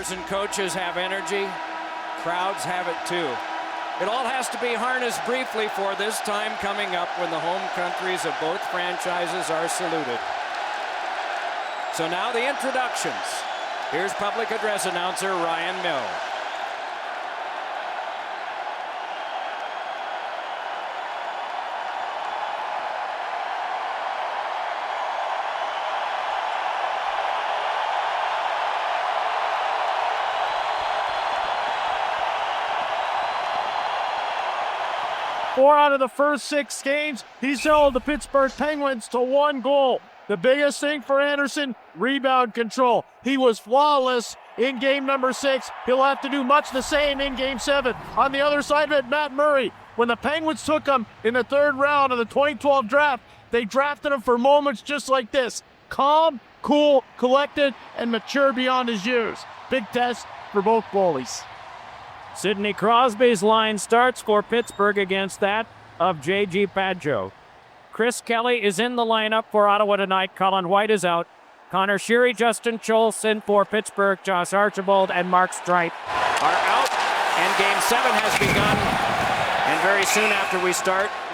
players and coaches have energy. Crowds have it too. It all has to be harnessed briefly for this time coming up when the home countries of both franchises are saluted. So now the introductions. Here's public address announcer Ryan Mill. Four out of the first 6 games, he's held the Pittsburgh Penguins to 1 goal. The biggest thing for Anderson, rebound control. He was flawless in game number 6. He'll have to do much the same in game 7. On the other side of it, Matt Murray. When the Penguins took him in the 3rd round of the 2012 draft, they drafted him for moments just like this. Calm, cool, collected, and mature beyond his years. Big test for both goalies. Sidney Crosby's line starts for Pittsburgh against that of J.G. Pageau. Chris Kelly is in the lineup for Ottawa tonight. Colin White is out. Connor Sheary, Justin Schultz in for Pittsburgh. Josh Archibald and Mark Streit are out, and Game 7 has begun. And very soon after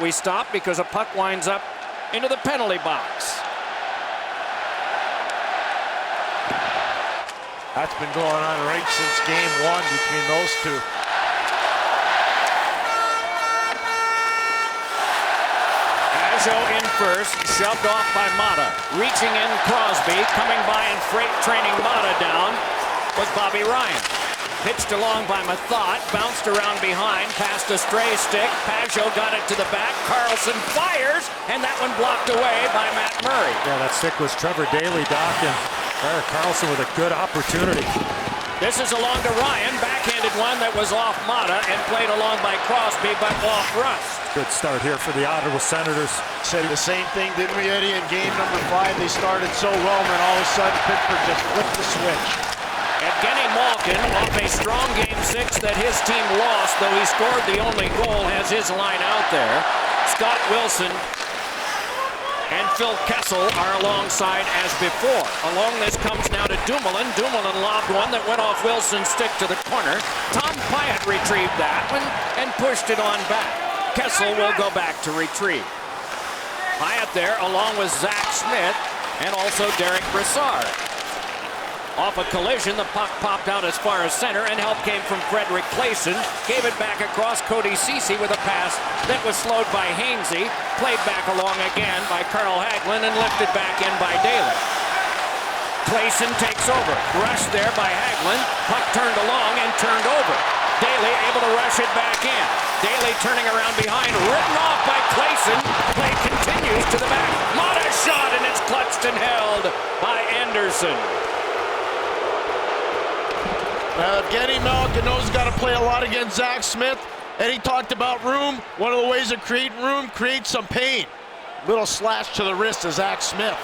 we stop because a puck winds up into the penalty box. That's been going on right since game 1 between those two. Pageau in first, shoved off by Mata. Reaching in Crosby, coming by and freight training Mata down was Bobby Ryan. Pitched along by Mathot, bounced around behind, past a stray stick. Pageau got it to the back. Carlson fires, and that one blocked away by Matt Murray. Yeah, that stick was Trevor Daley, Doc, and Erik Karlsson with a good opportunity. This is along to Ryan, backhanded one that was off Mata and played along by Crosby, but off Rust. Good start here for the Ottawa Senators. Said the same thing, didn't we, Eddie? In game number 5, they started so well, and then all of a sudden Pittsburgh just flipped the switch. Evgeny Malkin, off a strong game 6 that his team lost, though he scored the only goal, has his line out there. Scott Wilson and Phil Kessel are alongside as before. Along this comes now to Dumoulin. Dumoulin lobbed one that went off Wilson's stick to the corner. Tom Pyatt retrieved that one and pushed it on back. Kessel will go back to retrieve. Pyatt there along with Zach Smith and also Derek Brassard. Off a collision, the puck popped out as far as center, and help came from Frederick Claesson. Gave it back across Cody Ceci with a pass that was slowed by Hainsey. Played back along again by Carl Hagelin and lifted back in by Daley. Claesson takes over. Rushed there by Hagelin. Puck turned along and turned over. Daley able to rush it back in. Daley turning around behind, written off by Claesson. Play continues to the back. Mata shot, and it's clutched and held by Anderson. Well, Evgeny Malkin knows he's got to play a lot against Zach Smith. And he talked about room. One of the ways of creating room, create some pain. Little slash to the wrist of Zach Smith.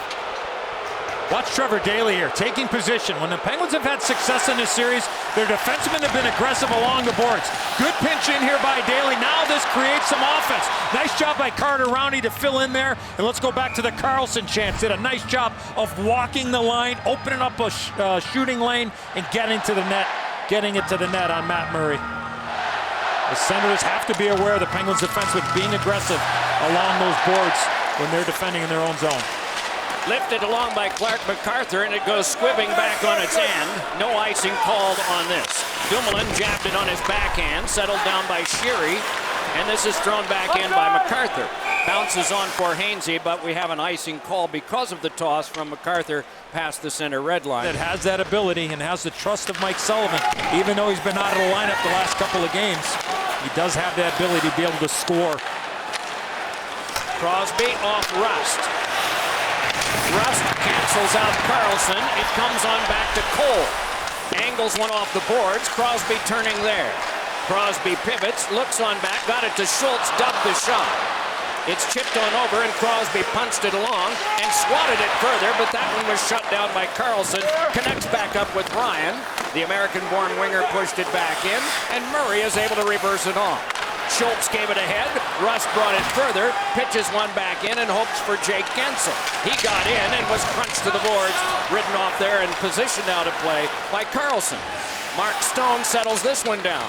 Watch Trevor Daley here, taking position. When the Penguins have had success in this series, their defensemen have been aggressive along the boards. Good pinch in here by Daley. Now this creates some offense. Nice job by Carter Rowney to fill in there. And let's go back to the Karlsson chance. Did a nice job of walking the line, opening up a shooting lane, and getting to the net. Getting it to the net on Matt Murray. The Senators have to be aware of the Penguins' defense with being aggressive along those boards when they're defending in their own zone. Lifted along by Clark MacArthur, and it goes squibbing back on its end. No icing called on this. Dumoulin jabbed it on his backhand, settled down by Sheary, and this is thrown back in by MacArthur. Bounces on for Hainsey, but we have an icing call because of the toss from MacArthur past the center red line. That has that ability and has the trust of Mike Sullivan. Even though he's been out of the lineup the last couple of games, he does have that ability to be able to score. Crosby off Rust. Rust cancels out Karlsson. It comes on back to Cole. Angles one off the boards. Crosby turning there. Crosby pivots, looks on back, got it to Schultz, dubbed the shot. It's chipped on over, and Crosby punched it along and swatted it further, but that one was shut down by Karlsson. Connects back up with Ryan. The American-born winger pushed it back in, and Murray is able to reverse it on. Schultz gave it ahead. Rust brought it further, pitches one back in, and hopes for Jake Guentzel. He got in and was crunched to the boards, ridden off there and positioned out of play by Karlsson. Mark Stone settles this one down.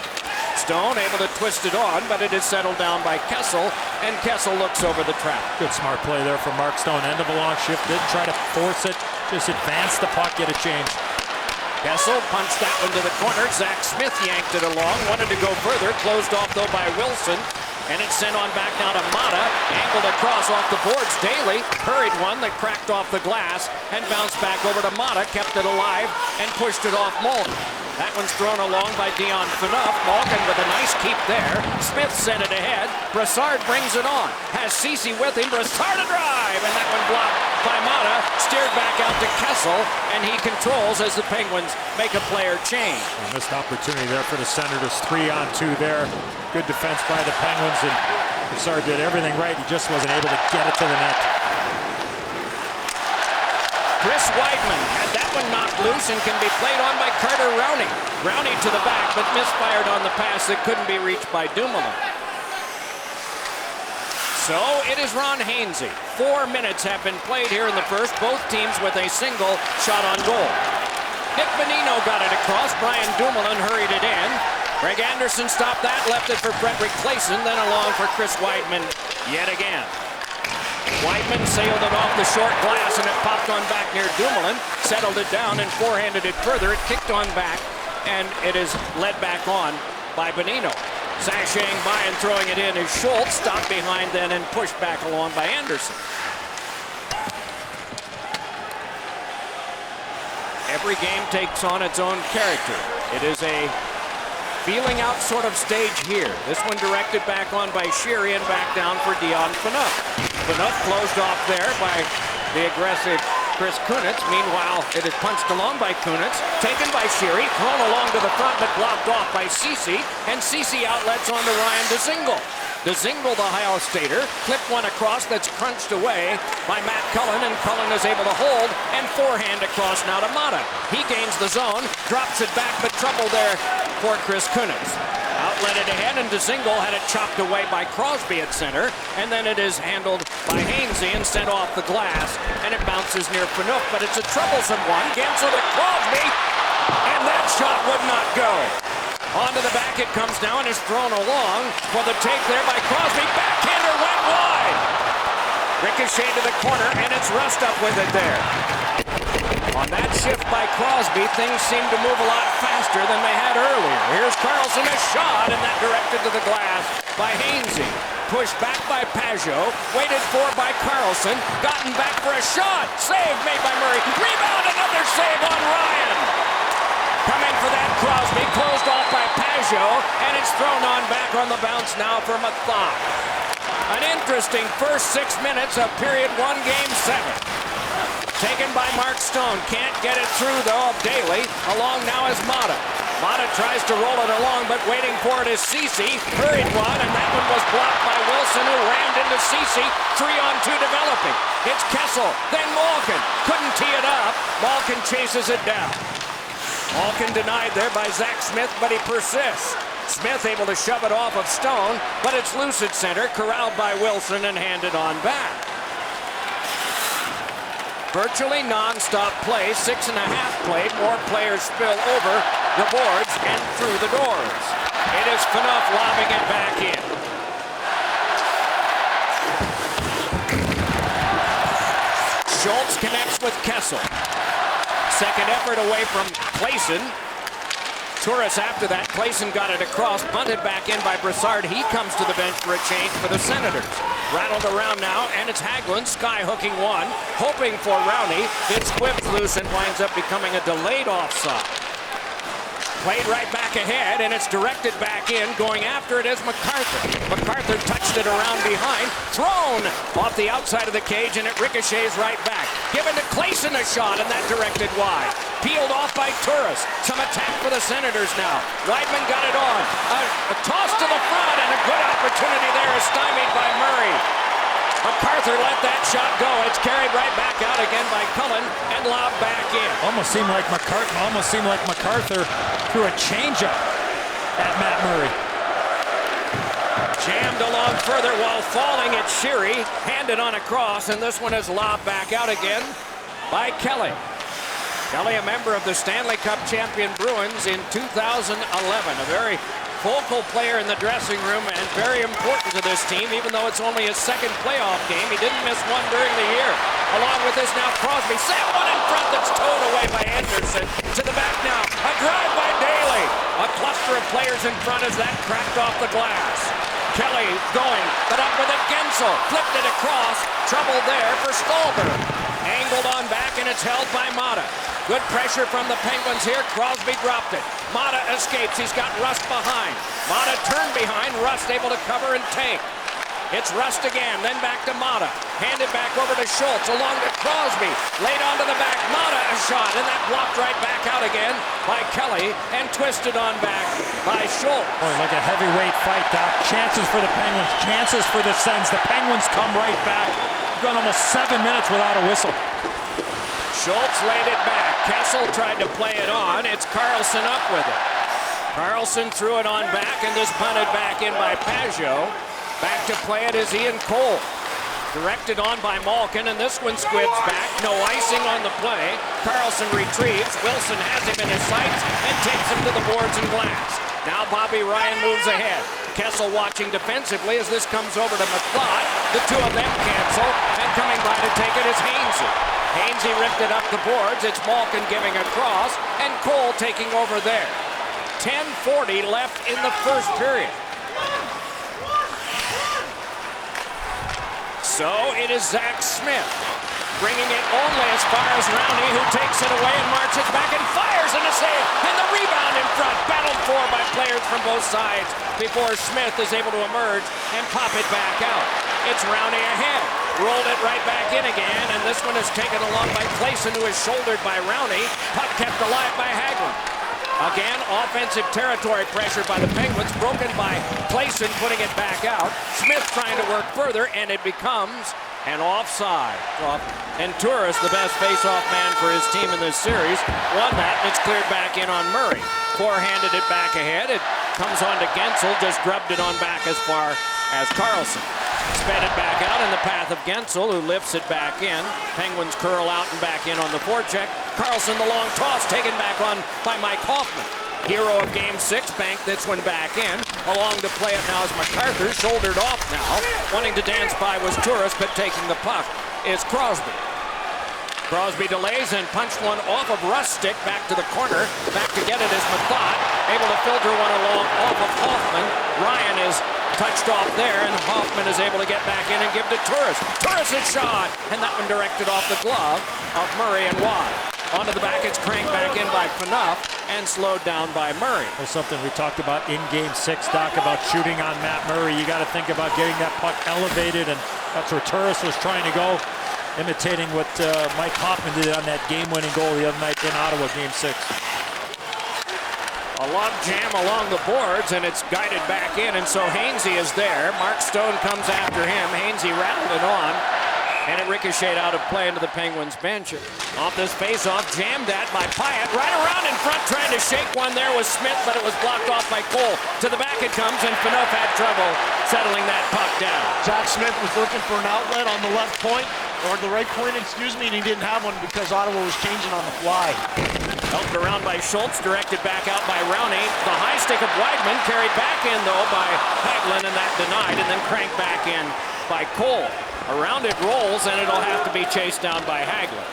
Stone able to twist it on, but it is settled down by Kessel, and Kessel looks over the trap. Good smart play there from Mark Stone. End of a long shift, didn't try to force it, just advance the puck, get a change. Kessel punched that one to the corner. Zach Smith yanked it along, wanted to go further, closed off though by Wilson, and it's sent on back now to Mata, angled across off the boards. Daly hurried one that cracked off the glass and bounced back over to Mata, kept it alive and pushed it off Malkin. That one's thrown along by Dion Phaneuf. Malkin with a nice keep there. Smith sent it ahead. Brassard brings it on. Has Ceci with him. Brassard a drive, and that one blocked by Mata. Steered back out to Kessel, and he controls as the Penguins make a player change. A missed opportunity there for the Senators. 3-on-2 there. Good defense by the Penguins, and Brassard did everything right. He just wasn't able to get it to the net. Chris Weidman had that one knocked loose and can be played on by Carter Rowney. Rowney to the back, but misfired on the pass that couldn't be reached by Dumoulin. So it is Ron Hainsey. 4 minutes have been played here in the first, both teams with a single shot on goal. Nick Bonino got it across. Brian Dumoulin hurried it in. Greg Anderson stopped that, left it for Frederick Claesson, then along for Chris Weidman yet again. Weidman sailed it off the short glass, and it popped on back near Dumoulin, settled it down and forehanded it further. It kicked on back, and it is led back on by Bonino. Sashaying by and throwing it in is Schultz, stopped behind then and pushed back along by Anderson. Every game takes on its own character. It is a feeling out sort of stage here. This one directed back on by Sheary and back down for Dion Phaneuf. Phaneuf closed off there by the aggressive Chris Kunitz. Meanwhile, it is punched along by Kunitz, taken by Sheary, thrown along to the front, but blocked off by Ceci, and Ceci outlets on to Ryan Dzingel. Dzingel, the Ohio Stater, clipped one across that's crunched away by Matt Cullen, and Cullen is able to hold and forehand across now to Mata. He gains the zone, drops it back, but trouble there for Chris Kunitz. Outlet it ahead, and Dzingel had it chopped away by Crosby at center, and then it is handled by Hainsey and sent off the glass, and it bounces near Phaneuf, but it's a troublesome one. Gensel to Crosby, and that shot would not go. Onto the back it comes now and is thrown along for the take there by Crosby. Backhander went wide. Ricochet to the corner, and it's Rust up with it there. On that shift by Crosby, things seem to move a lot faster than they had earlier. Here's Karlsson, a shot, and that directed to the glass by Hainsey. Pushed back by Pajot, waited for by Karlsson, gotten back for a shot. Save made by Murray. Rebound, another save on Ryan. Coming for that Crosby, closed off by Pajot, and it's thrown on back on the bounce now for Mathot. An interesting first 6 minutes of period 1, game 7. Taken by Mark Stone, can't get it through though of Daly. Along now is Mata. Mata tries to roll it along, but waiting for it is Ceci. Hurried one, and that one was blocked by Wilson, who rammed into Ceci. 3-on-2 developing. It's Kessel, then Malkin. Couldn't tee it up. Malkin chases it down. Malkin denied there by Zach Smith, but he persists. Smith able to shove it off of Stone, but it's loose at center, corralled by Wilson and handed on back. Virtually non-stop play, 6.5 played. More players spill over the boards and through the doors. It is Phaneuf lobbing it back in. Schultz connects with Kessel. Second effort away from Claesson. Turris after that. Claesson got it across, bunted back in by Brassard. He comes to the bench for a change for the Senators. Rattled around now, and it's Hagelin sky hooking one, hoping for Rowney. It's whipped loose and winds up becoming a delayed offside. Played right back ahead, and it's directed back in. Going after it is MacArthur. MacArthur touched it around behind. Thrown off the outside of the cage, and it ricochets right back. Given to Claesson a shot, and that directed wide. Peeled off by Turris. Some attack for the Senators now. Weidman got it on. A toss to the front, and a good opportunity there is stymied by Murray. MacArthur let that shot go. It's carried right back out again by Cullen and lobbed back in. Almost seemed like MacArthur threw a changeup at Matt Murray. Jammed along further while falling. It's Sheary, handed on across, and this one is lobbed back out again by Kelly. Kelly, a member of the Stanley Cup champion Bruins in 2011. A very vocal player in the dressing room and very important to this team, even though it's only his second playoff game. He didn't miss one during the year. Along with this now Crosby. Set one in front that's towed away by Anderson. To the back now. A drive by Daly. A cluster of players in front as that cracked off the glass. Kelly going, but up with it. Gensel flipped it across. Trouble there for Stolberg. Angled on back, and it's held by Mata. Good pressure from the Penguins here. Crosby dropped it. Mata escapes. He's got Rust behind. Mata turned behind. Rust able to cover and take. It's Rust again, then back to Mata. Handed back over to Schultz, along to Crosby. Laid onto the back. Mata a shot, and that blocked right back out again by Kelly, and twisted on back by Schultz. Boy, like a heavyweight fight, Doc. Chances for the Penguins, chances for the Sens. The Penguins come right back. Gone almost 7 minutes without a whistle. Schultz laid it back. Kessel tried to play it on. It's Carlson up with it. Carlson threw it on back, and this punted back in by Pajot. Back to play it is Ian Cole. Directed on by Malkin, and this one squibs back. No icing on the play. Carlson retrieves. Wilson has him in his sights and takes him to the boards and glass. Now Bobby Ryan moves ahead. Kessel watching defensively as this comes over to McLeod. The two of them cancel, and coming by to take it is Hainsey. Hainsey ripped it up the boards. It's Malkin giving a cross, and Cole taking over there. 10:40 left in the first period. So it is Zach Smith bringing it only as far as Rowney, who takes it away and marches back and fires, and a save, and the rebound in front, battled for by players from both sides before Smith is able to emerge and pop it back out. It's Rowney ahead, rolled it right back in again, and this one is taken along by Clayson, who is shouldered by Rowney. Puck kept alive by Hagelin. Again, offensive territory pressure by the Penguins, broken by Clayson putting it back out. Smith trying to work further, and it becomes an offside. And Turris, the best face-off man for his team in this series, won that, and it's cleared back in on Murray. Forehanded it back ahead. It comes on to Gensel, just grubbed it on back as far as Carlson. Sped it back out in the path of Gensel, who lifts it back in. Penguins curl out and back in on the forecheck. Carlson, the long toss, taken back on by Mike Hoffman. Hero of Game 6, banked this one back in. Along to play it now is MacArthur, shouldered off now. Wanting to dance by was Turris, but taking the puck is Crosby. Crosby delays and punched one off of Rust's stick back to the corner. Back to get it is McLeod, able to filter one along off of Hoffman. Ryan is touched off there, and Hoffman is able to get back in and give to Turris. Turris' shot, and that one directed off the glove of Murray and Watt. Onto the back, it's cranked back in by Phaneuf and slowed down by Murray. There's something we talked about in Game 6, Doc, about shooting on Matt Murray. You got to think about getting that puck elevated, and that's where Turris was trying to go, imitating what Mike Hoffman did on that game-winning goal the other night in Ottawa, Game 6. A log jam along the boards, and it's guided back in, and so Hainsey is there. Mark Stone comes after him. Hainsey rattled it on, and it ricocheted out of play into the Penguins bench. Off this face-off, jammed at by Pyatt. Right around in front, trying to shake one there was Smith, but it was blocked off by Cole. To the back it comes, and Phaneuf had trouble settling that puck down. Zach Smith was looking for an outlet on the left point, or the right point, excuse me, and he didn't have one because Ottawa was changing on the fly. Helped around by Schultz, directed back out by Rowney. The high stick of Weidman carried back in, though, by Hagelin, and that denied, and then cranked back in by Cole. Around it rolls, and it'll have to be chased down by Hagelin.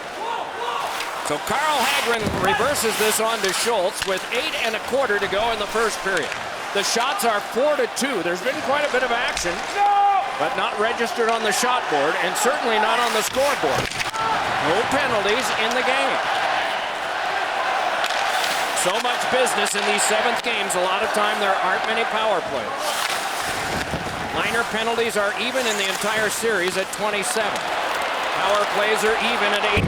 So Carl Hagelin reverses this on to Schultz with 8 1/4 to go in the first period. The shots are 4-2. There's been quite a bit of action, but not registered on the shot board, and certainly not on the scoreboard. No penalties in the game. So much business in these 7th games. A lot of time there aren't many power plays. Minor penalties are even in the entire series at 27. Power plays are even at 18.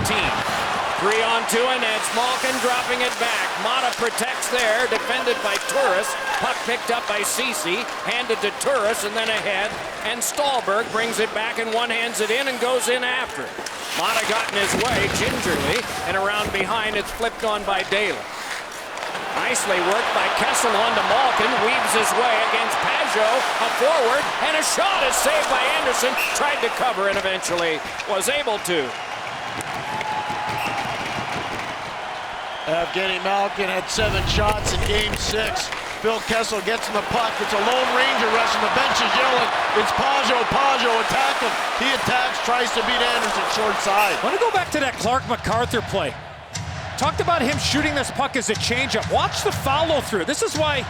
3-on-2, and it's Malkin dropping it back. Mata protects there, defended by Turris. Puck picked up by Ceci, handed to Turris, and then ahead. And Stolberg brings it back and one-hands it in and goes in after it. Mata got in his way gingerly, and around behind it's flipped on by Daly. Nicely worked by Kessel onto Malkin, weaves his way against Pajot, a forward, and a shot is saved by Anderson. Tried to cover and eventually was able to. Evgeny Malkin had 7 shots in game 6. Phil Kessel gets in the puck. It's a Lone Ranger rush, and the bench is yelling. It's Pajot. Pajot attack him. He attacks, tries to beat Anderson short side. I want to go back to that Clark MacArthur play. Talked about him shooting this puck as a changeup. Watch the follow-through. This is why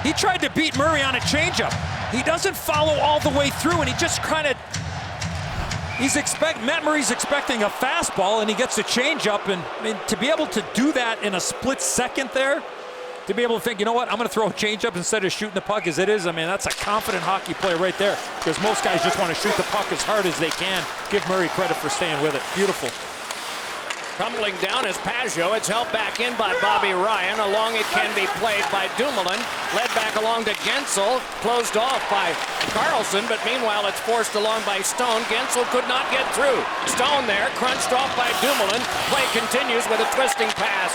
he tried to beat Murray on a changeup. He doesn't follow all the way through, and he just kind of... Matt Murray's expecting a fastball, and he gets a changeup. And I mean, to be able to do that in a split second there, to be able to think, you know what, I'm going to throw a changeup instead of shooting the puck as it is. I mean, that's a confident hockey player right there, because most guys just want to shoot the puck as hard as they can. Give Murray credit for staying with it. Beautiful. Tumbling down is Pajot. It's held back in by Bobby Ryan. Along it can be played by Dumoulin. Led back along to Gensel. Closed off by Carlson, but meanwhile it's forced along by Stone. Gensel could not get through. Stone there, crunched off by Dumoulin. Play continues with a twisting pass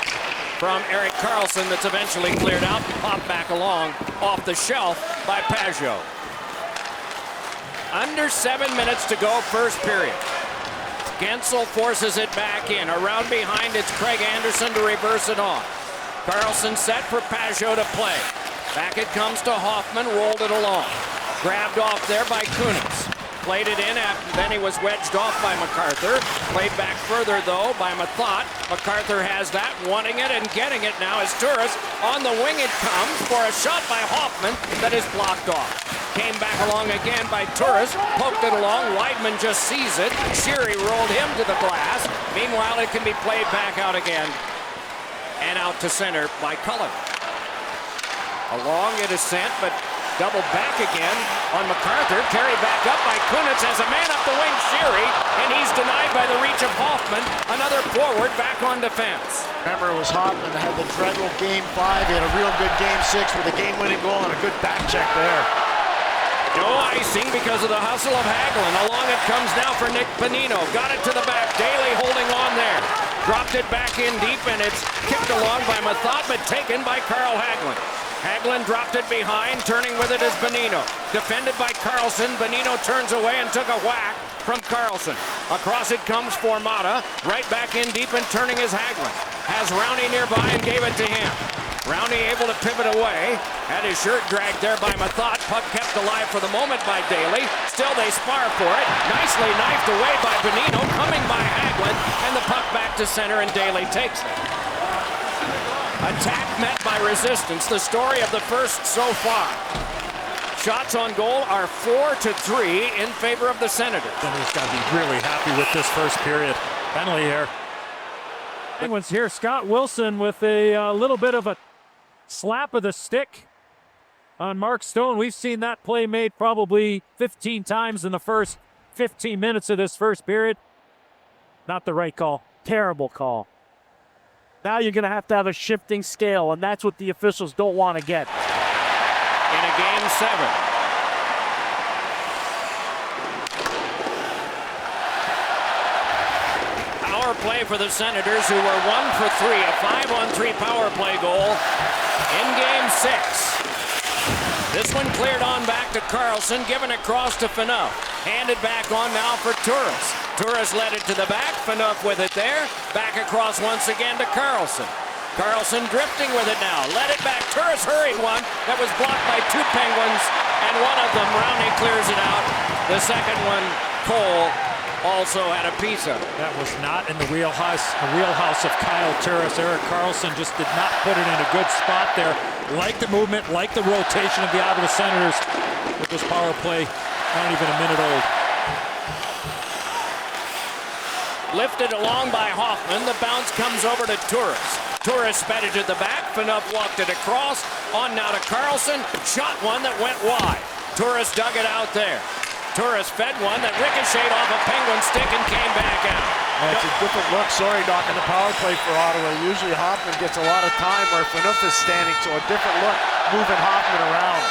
from Erik Karlsson that's eventually cleared out. Popped back along off the shelf by Pajot. Under 7 minutes to go, first period. Gensel forces it back in. Around behind, it's Craig Anderson to reverse it on. Karlsson set for Pajot to play. Back it comes to Hoffman, rolled it along. Grabbed off there by Kunitz. Played it in, then he was wedged off by MacArthur. Played back further, though, by Mathot. MacArthur has that, wanting it and getting it now as Turris. On the wing it comes for a shot by Hoffman that is blocked off. Came back along again by Turris, poked it along, Weidman just sees it. Sheary rolled him to the glass. Meanwhile, it can be played back out again. And out to center by Cullen. Along it is sent, but double back again on MacArthur. Carried back up by Kunitz as a man up the wing, Sheary, and he's denied by the reach of Hoffman. Another forward back on defense. Remember, it was Hoffman that had the dreadful game 5. He had a real good game 6 with a game-winning goal and a good back check there. No icing because of the hustle of Hagelin. Along it comes now for Nick Bonino. Got it to the back. Daly holding on there. Dropped it back in deep, and it's kicked along by Mathot, but taken by Carl Hagelin. Hagelin dropped it behind. Turning with it is Bonino. Defended by Karlsson. Bonino turns away and took a whack from Karlsson. Across it comes for Mata. Right back in deep and turning is Hagelin. Has Rowney nearby and gave it to him. Rowney able to pivot away. Had his shirt dragged there by Mathot. Puck kept alive for the moment by Daly. Still they spar for it. Nicely knifed away by Bonino. Coming by Hagelin. And the puck back to center and Daly takes it. Attack met by resistance. The story of the first so far. Shots on goal are 4-3 in favor of the Senators. Senators got to be really happy with this first period. Penalty here. Penguins here. Scott Wilson with a little bit of a slap of the stick on Mark Stone. We've seen that play made probably 15 times in the first 15 minutes of this first period. Not the right call. Terrible call. Now you're going to have a shifting scale, and that's what the officials don't want to get. In a game 7. Power play for the Senators, who were 1 for 3, a 5-on-3 power play goal in game 6. This one cleared on back to Karlsson, given across to Phaneuf. Handed back on now for Turris. Turris led it to the back, Phaneuf with it there. Back across once again to Karlsson. Karlsson drifting with it now. Let it back. Turris hurried one that was blocked by 2 Penguins, and one of them, Rowney, clears it out. The second one, Cole, also had a piece of it. That was not in the wheelhouse of Kyle Turris. Erik Karlsson just did not put it in a good spot there. Like the movement, like the rotation of the Ottawa Senators with this power play, not even a minute old. Lifted along by Hoffman. The bounce comes over to Turris. Turris sped it to the back. Phaneuf walked it across. On now to Karlsson. Shot one that went wide. Turris dug it out there. Turris fed one that ricocheted off a Penguin stick and came back out. It's a different look. Sorry, Doc, in the power play for Ottawa. Usually Hoffman gets a lot of time where Phaneuf is standing, so a different look moving Hoffman around.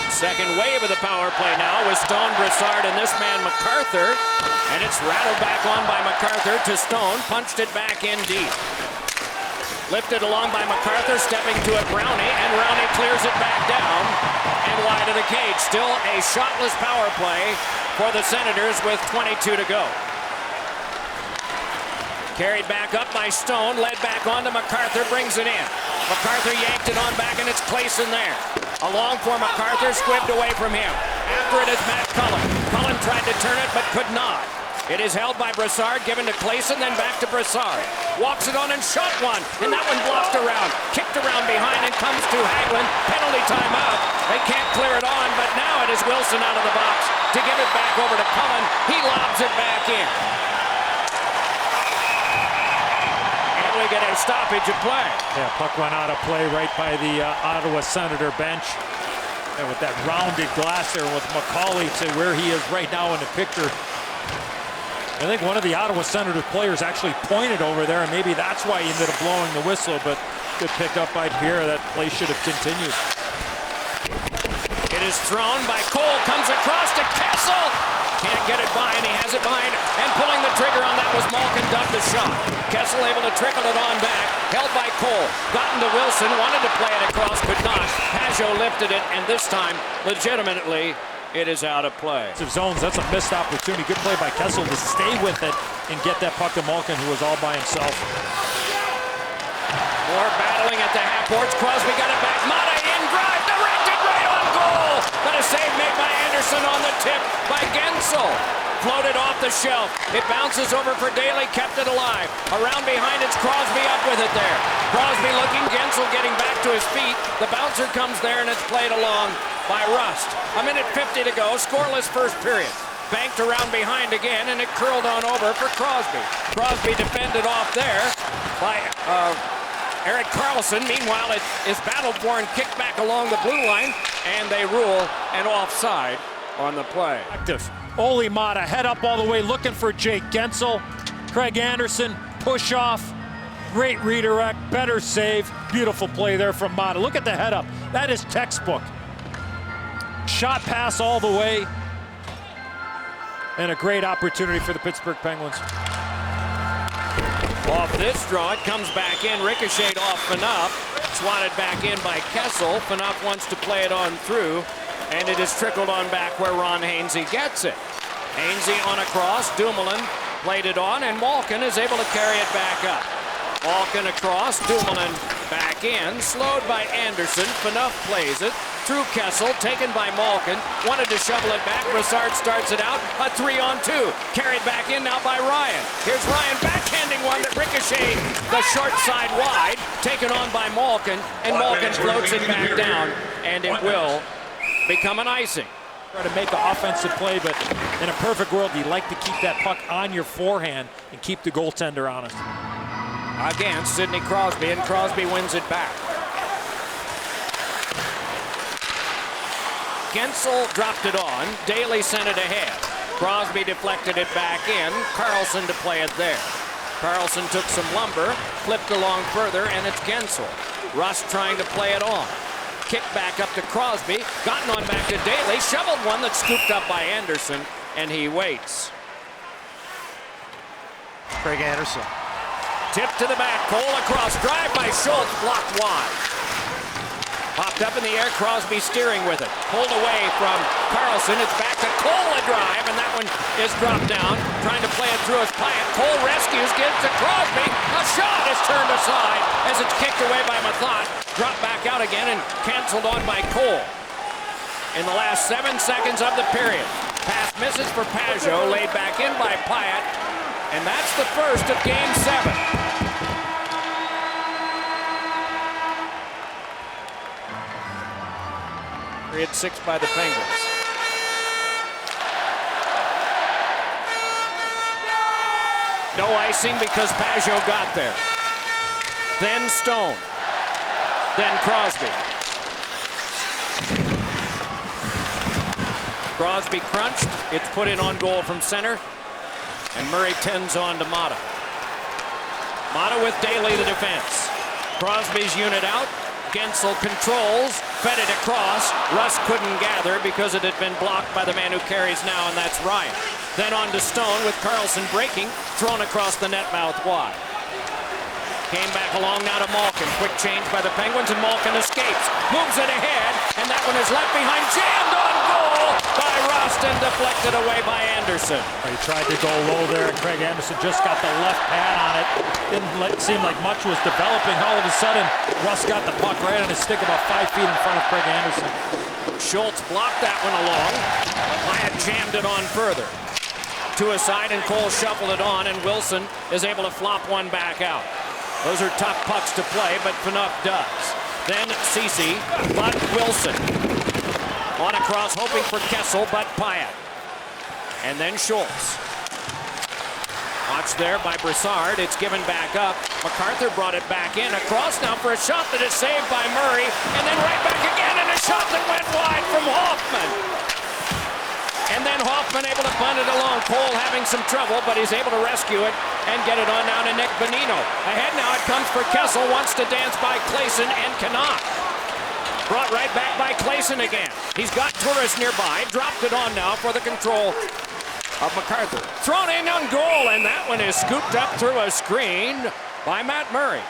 Second wave of the power play now with Stone, Brassard, and this man MacArthur. And it's rattled back on by MacArthur to Stone. Punched it back in deep. Lifted along by MacArthur, stepping to it Rowney, and Rowney clears it back down and wide of the cage. Still a shotless power play for the Senators with 22 to go. Carried back up by Stone, led back onto MacArthur, brings it in. MacArthur yanked it on back, and it's Claesson there. Along for MacArthur, squibbed away from him. After it is Matt Cullen. Cullen tried to turn it, but could not. It is held by Brassard, given to Claesson, then back to Brassard. Walks it on and shot one, and that one blocked around. Kicked around behind and comes to Hagelin. Penalty timeout. They can't clear it on, but now it is Wilson out of the box to give it back over to Cullen. He lobs it back in. And we get a stoppage of play. Yeah, puck went out of play right by the Ottawa Senator bench. And with that rounded glass there with McCauley to where he is right now in the picture. I think one of the Ottawa Senators players actually pointed over there, and maybe that's why he ended up blowing the whistle, but good pick up by Pierre. That play should have continued. It is thrown by Cole, comes across to Kessel. Can't get it by, and he has it behind, and pulling the trigger on that was Malkin, dubbed the shot. Kessel able to trickle it on back, held by Cole, gotten to Wilson, wanted to play it across, could not. Pageau lifted it, and this time, legitimately, it is out of play. Zones, that's a missed opportunity. Good play by Kessel to stay with it and get that puck to Malkin, who was all by himself. More battling at the half boards. Crosby got it back. Mata in drive, directed right on goal. But a save made by Anderson on the tip by Gensel. Floated off the shelf. It bounces over for Daly, kept it alive. Around behind, it's Crosby up with it there. Crosby looking, Gensel getting back to his feet. The bouncer comes there and it's played along by Rust. A minute 50 to go, scoreless first period. Banked around behind again, and it curled on over for Crosby. Crosby defended off there by Erik Karlsson. Meanwhile, it is battled for and kicked back along the blue line, and they rule an offside on the play. Active. Olli Mata head up all the way, looking for Jake Gensel. Craig Anderson, push off. Great redirect, better save. Beautiful play there from Mata. Look at the head up. That is textbook. Shot pass all the way. And a great opportunity for the Pittsburgh Penguins. Off this draw, it comes back in, ricocheted off Phaneuf, swatted back in by Kessel. Phaneuf wants to play it on through, and it is trickled on back where Ron Hainsey gets it. Hainsey on a cross, Dumoulin played it on, and Malkin is able to carry it back up. Malkin across, Dumoulin back in, slowed by Anderson. Phaneuf plays it through Kessel, taken by Malkin, wanted to shovel it back. Brassard starts it out, a 3-on-2, carried back in now by Ryan. Here's Ryan backhanding one that ricocheted the short side wide, taken on by Malkin, and Malkin floats it back down, and it will become an icing. Try to make an offensive play, but in a perfect world, you like to keep that puck on your forehand and keep the goaltender honest. Against Sidney Crosby, and Crosby wins it back. Gensel dropped it on. Daly sent it ahead. Crosby deflected it back in. Karlsson to play it there. Karlsson took some lumber, flipped along further, and it's Gensel. Rust trying to play it on. Kick back up to Crosby. Gotten on back to Daly. Shoveled one that's scooped up by Anderson, and he waits. Craig Anderson. Tip to the back. Cole across. Drive by Schultz. Blocked wide. Popped up in the air, Crosby steering with it. Pulled away from Karlsson. It's back to Cole, a drive, and that one is dropped down. Trying to play it through his plant. Cole rescues, gives to Crosby. A shot is turned aside as it's kicked away by Mathot. Dropped back out again and canceled on by Cole. In the last 7 seconds of the period. Pass misses for Pageau, laid back in by Pyatt. And that's the first of Game 7. Period 6 by the Penguins. No icing because Pageau got there. Then Stone. Then Crosby. Crosby crunched. It's put in on goal from center. And Murray tends on to Mata. Mata with Daly the defense. Crosby's unit out. Gensel controls, fed it across. Russ couldn't gather because it had been blocked by the man who carries now, and that's Ryan. Then on to Stone with Karlsson breaking, thrown across the net mouth wide. Came back along now to Malkin. Quick change by the Penguins, and Malkin escapes. Moves it ahead, and that one is left behind. Jammed on goal by Rust and deflected away by Anderson. He tried to go low there. Craig Anderson just got the left pad on it. Didn't seem like much was developing. All of a sudden, Rust got the puck right on his stick about 5 feet in front of Craig Anderson. Schultz blocked that one along. Pyatt jammed it on further. To a side, and Cole shuffled it on, and Wilson is able to flop one back out. Those are tough pucks to play, but Phaneuf does. Then Ceci, but Wilson. On across, hoping for Kessel, but Pyatt. And then Schultz. Watch there by Brassard. It's given back up. MacArthur brought it back in. Across now for a shot that is saved by Murray. And then right back again, and a shot that went wide from Hoffman. And then Hoffman able to bunt it along. Cole having some trouble, but he's able to rescue it and get it on down to Nick Bonino. Ahead now, it comes for Kessel. Wants to dance by Claesson and cannot. Brought right back by Claesson again. He's got Turris nearby. Dropped it on now for the control of MacArthur. Thrown in on goal, and that one is scooped up through a screen by Matt Murray.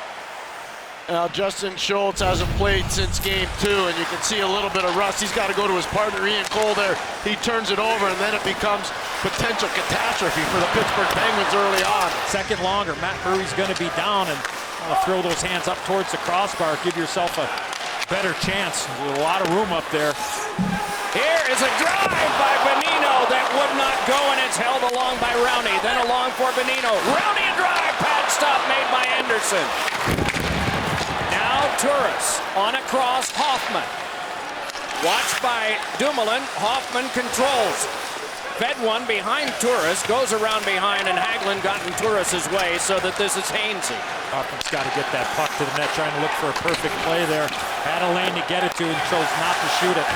Now, Justin Schultz hasn't played since game 2, and you can see a little bit of rust. He's got to go to his partner, Ian Cole, there. He turns it over, and then it becomes potential catastrophe for the Pittsburgh Penguins early on. Second longer, Matt Murray's going to be down, and throw those hands up towards the crossbar. Give yourself a better chance. There's a lot of room up there. Here is a drive by Bonino that would not go, and it's held along by Rowney. Then along for Bonino. Rowney a drive. Pad stop made by Anderson. Now Turris on across Hoffman. Watched by Dumoulin. Hoffman controls. Fed one behind Turris. Goes around behind, and Hagelin got in Turris' way so that this is Hainsey. Hoffman's got to get that puck to the net, trying to look for a perfect play there. Had a lane to get it to and chose not to shoot it.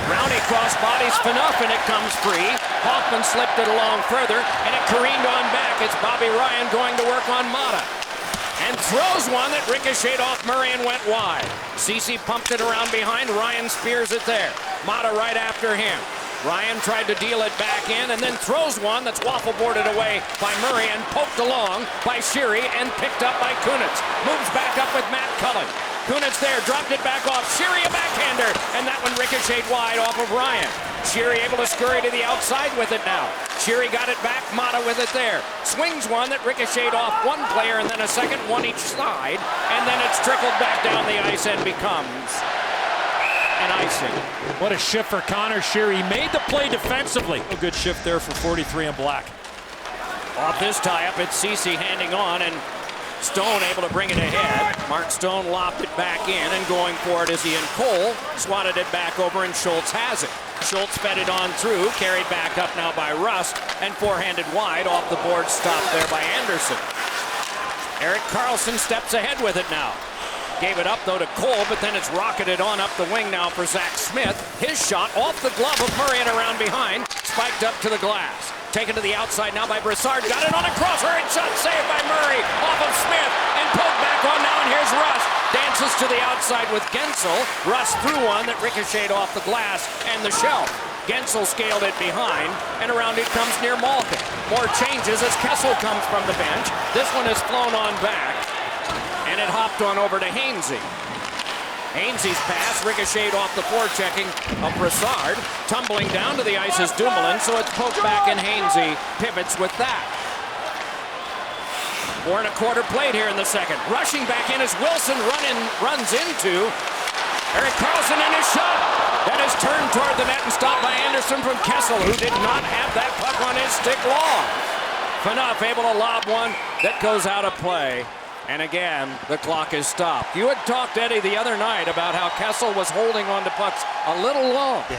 Rowney cross bodies Phaneuf, and it comes free. Hoffman slipped it along further, and it careened on back. It's Bobby Ryan going to work on Mata. And throws one that ricocheted off Murray and went wide. Ceci pumped it around behind. Ryan spears it there. Mata right after him. Ryan tried to deal it back in and then throws one that's waffle boarded away by Murray and poked along by Sheary and picked up by Kunitz. Moves back up with Matt Cullen. Kunitz there, dropped it back off. Sheary a backhander, and that one ricocheted wide off of Ryan. Sheary able to scurry to the outside with it now. Sheary got it back, Mata with it there. Swings one that ricocheted off one player and then a second, one each side. And then it's trickled back down the ice and becomes an icing. What a shift for Connor Sheary. He made the play defensively. A good shift there for 43 in black. Off this tie-up, it's Ceci handing on, and Stone able to bring it ahead. Mark Stone lopped it back in, and going for it is Ian Cole. Swatted it back over, and Schultz has it. Schultz fed it on through, carried back up now by Rust, and forehanded wide off the board, stopped there by Anderson. Erik Karlsson steps ahead with it now. Gave it up, though, to Cole, but then it's rocketed on up the wing now for Zach Smith. His shot off the glove of Murray and around behind, spiked up to the glass. Taken to the outside now by Brassard. Got it on a crosser, and shot saved by Murray off of Smith, and poked back on now, and here's Rust. Dances to the outside with Gensel. Rust threw one that ricocheted off the glass and the shelf. Gensel scaled it behind, and around it comes near Malkin. More changes as Kessel comes from the bench. This one is flown on back, and it hopped on over to Hainsey. Hainsey's pass ricocheted off the forechecking of Brassard. Tumbling down to the ice is Dumoulin, so it's poked back, and Hainsey pivots with that. 4 1/4 played here in the second. Rushing back in as Wilson runs into Erik Karlsson, and his shot that is turned toward the net and stopped by Anderson from Kessel, who did not have that puck on his stick long. Phaneuf able to lob one that goes out of play. And again, the clock is stopped. You had talked, Eddie, the other night about how Kessel was holding on to pucks a little long. Yeah.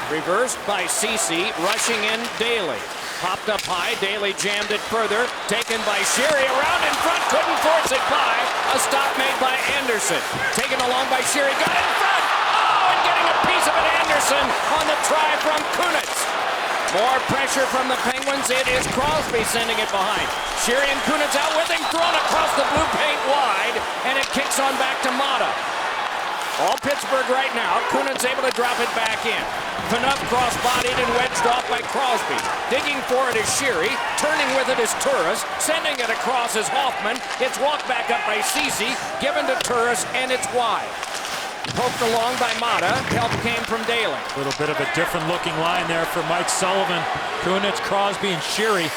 Reversed by Ceci, rushing in Daly. Popped up high, Daly jammed it further. Taken by Sheary, around in front, couldn't force it by. A stop made by Anderson. Taken along by Sheary, got in front. Oh, and getting a piece of it, Anderson on the try from Kunitz. More pressure from the Penguins. It is Crosby sending it behind. Sheary and Kunitz out with him, thrown across the blue paint wide, and it kicks on back to Mata. All Pittsburgh right now. Kunitz able to drop it back in. Phaneuf cross-bodied and wedged off by Crosby. Digging for it is Sheary. Turning with it is Turris. Sending it across is Hoffman. It's walked back up by Ceci. Given to Turris, and it's wide. Poked along by Mata. Help came from Daly. A little bit of a different looking line there for Mike Sullivan. Kunitz, Crosby, and Sheary.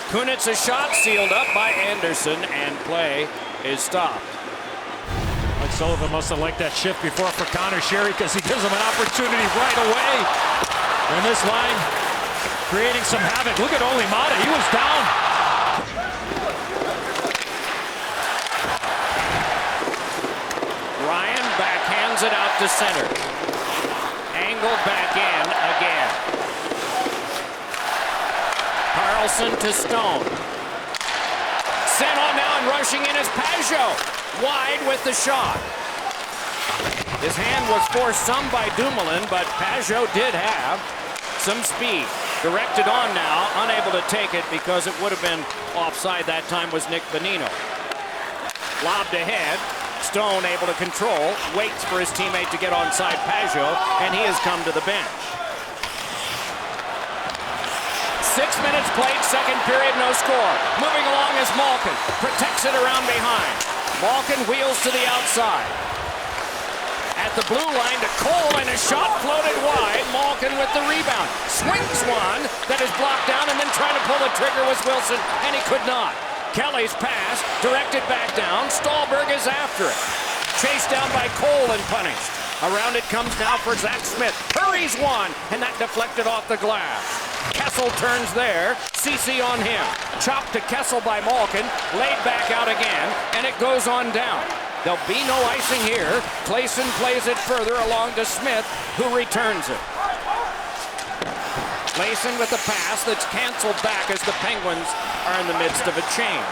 Kunitz's shot sealed up by Anderson, and play is stopped. Mike Sullivan must have liked that shift before for Connor Sheary because he gives him an opportunity right away. And this line creating some havoc. Look at Olli Mata. He was down. Ryan backhands it out to center. Angled back in again. Carlson to Stone. Sent on now and rushing in is Pajot. Wide with the shot. His hand was forced some by Dumoulin, but Pajot did have some speed. Directed on now, unable to take it because it would have been offside. That time was Nick Bonino. Lobbed ahead. Stone able to control, waits for his teammate to get onside Pajot, and he has come to the bench. 6 minutes played, second period, no score. Moving along is Malkin, protects it around behind. Malkin wheels to the outside. At the blue line to Cole, and a shot floated wide. Malkin with the rebound. Swings one that is blocked down, and then trying to pull the trigger was Wilson, and he could not. Kelly's pass, directed back down. Stallberg is after it. Chased down by Cole and punished. Around it comes now for Zach Smith. Hurries one, and that deflected off the glass. Kessel turns there. Ceci on him. Chopped to Kessel by Malkin. Laid back out again, and it goes on down. There'll be no icing here. Clayson plays it further along to Smith, who returns it. Clayson with the pass that's canceled back as the Penguins are in the midst of a change.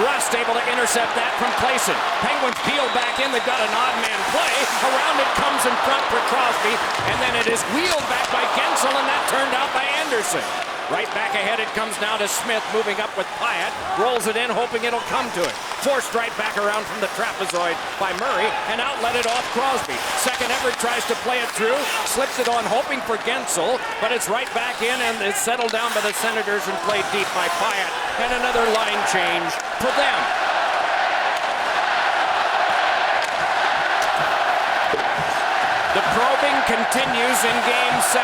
Rust able to intercept that from Clayson. Penguins peel back in. They've got an odd man play. Around it comes in front for Crosby, and then it is wheeled back by Gensel, and that turned out by Anderson. Right back ahead it comes now to Smith, moving up with Pyatt. Rolls it in, hoping it'll come to it. Forced right back around from the trapezoid by Murray, and outlet it off Crosby. Second effort tries to play it through, slips it on, hoping for Gensel, but it's right back in, and it's settled down by the Senators and played deep by Pyatt. And another line change for them. The probing continues in Game 7.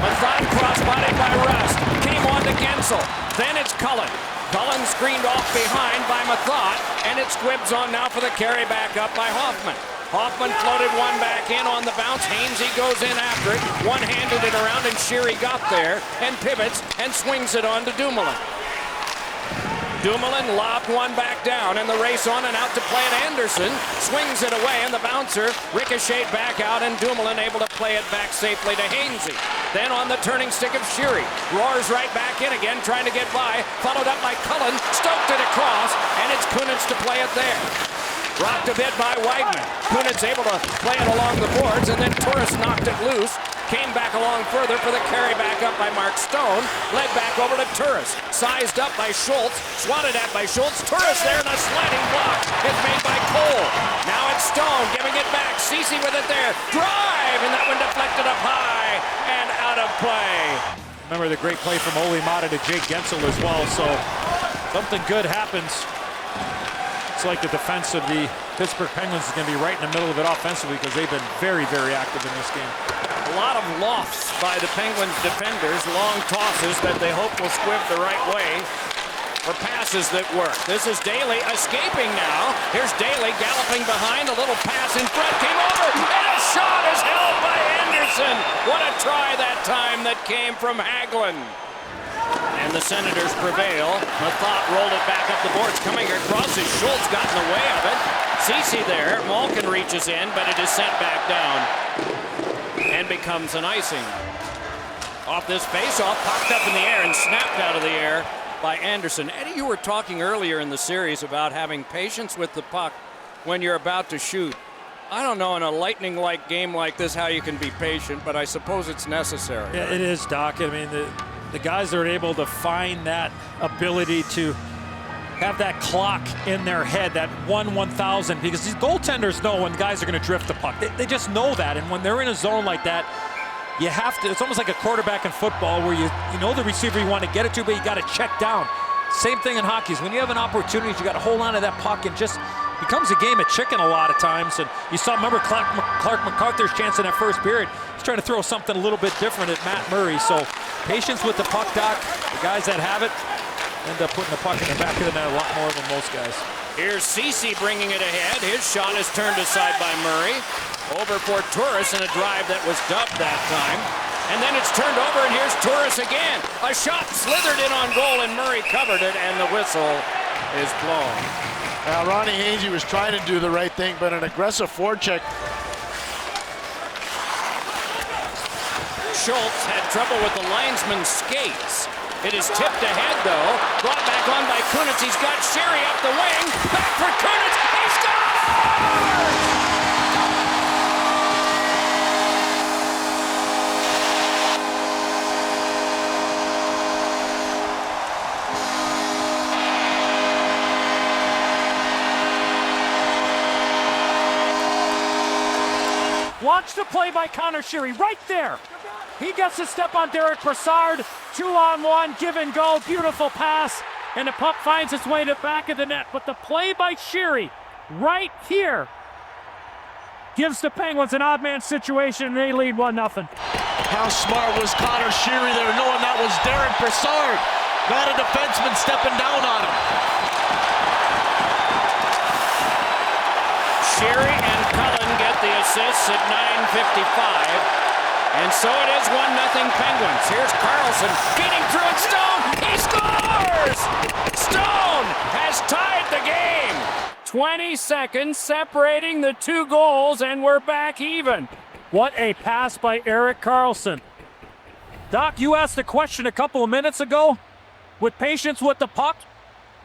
Mathot crossbody by Rust. Came on to Gensel. Then it's Cullen. Cullen screened off behind by Mathot, and it squibs on now for the carry back up by Hoffman. Hoffman floated one back in on the bounce. Hainsey goes in after it. One-handed it around, and Sheary got there and pivots and swings it on to Dumoulin. Dumoulin lobbed one back down, and the race on and out to play it. Anderson swings it away, and the bouncer ricocheted back out, and Dumoulin able to play it back safely to Hainsey. Then on the turning stick of Sheary, roars right back in again, trying to get by, followed up by Cullen, stoked it across, and it's Kunitz to play it there. Rocked a bit by Weidman. Kunitz able to play it along the boards, and then Turris knocked it loose. Came back along further for the carry back up by Mark Stone. Led back over to Turris. Sized up by Schultz. Swatted at by Schultz. Turris there, and a sliding block is made by Cole. Now it's Stone giving it back. Ceci with it there. Drive, and that one deflected up high and out of play. Remember the great play from Olli Mata to Jake Gensel as well, so something good happens. It's like the defense of the Pittsburgh Penguins is going to be right in the middle of it offensively because they've been very, very active in this game. A lot of lofts by the Penguins defenders, long tosses that they hope will squib the right way for passes that work. This is Daly escaping now. Here's Daly galloping behind, a little pass in front, came over, and a shot is held by Anderson. What a try that time that came from Hagelin. And the Senators prevail. Mathot rolled it back up the boards. Coming across is Schultz, got in the way of it. Ceci there. Malkin reaches in, but it is sent back down and becomes an icing. Off this face-off, popped up in the air and snapped out of the air by Anderson. Eddie, you were talking earlier in the series about having patience with the puck when you're about to shoot. I don't know in a lightning-like game like this how you can be patient, but I suppose it's necessary. Yeah, it is, Doc. I mean, the guys that are able to find that ability to have that clock in their head, that 1/1000, because these goaltenders know when guys are going to drift the puck. They just know that, and when they're in a zone like that, you have to, it's almost like a quarterback in football where you know the receiver you want to get it to, but you got to check down. Same thing in hockey is when you have an opportunity, you got to hold on to that puck and just becomes a game of chicken a lot of times. And you saw, remember Clark MacArthur's chance in that first period. He's trying to throw something a little bit different at Matt Murray. So patience with the puck, Doc. The guys that have it end up putting the puck in the back of the net a lot more than most guys. Here's Ceci bringing it ahead. His shot is turned aside by Murray. Over for Turris in a drive that was dubbed that time. And then it's turned over, and here's Turris again. A shot slithered in on goal, and Murray covered it, and the whistle is blown. Now, Ronnie Hainsey was trying to do the right thing, but an aggressive forecheck. Schultz had trouble with the linesman's skates. It is tipped ahead, though. Brought back on by Kunitz. He's got Sherry up the wing. Back for Kunitz. He scores! Watch the play by Connor Sheary right there. He gets a step on Derek Brassard. 2-on-1, give and go, beautiful pass. And the puck finds its way to the back of the net. But the play by Sheary right here gives the Penguins an odd man situation, and they lead 1-0. How smart was Connor Sheary there, knowing that was Derek Brassard. Not a defenseman stepping down on him. Sheary and Cullen get the assists at 9:55. And so it is 1-0 Penguins. Here's Carlson feeding through it. Stone, he scores! Stone has tied the game. 20 seconds separating the two goals, and we're back even. What a pass by Erik Karlsson. Doc, you asked the question a couple of minutes ago. With patience with the puck,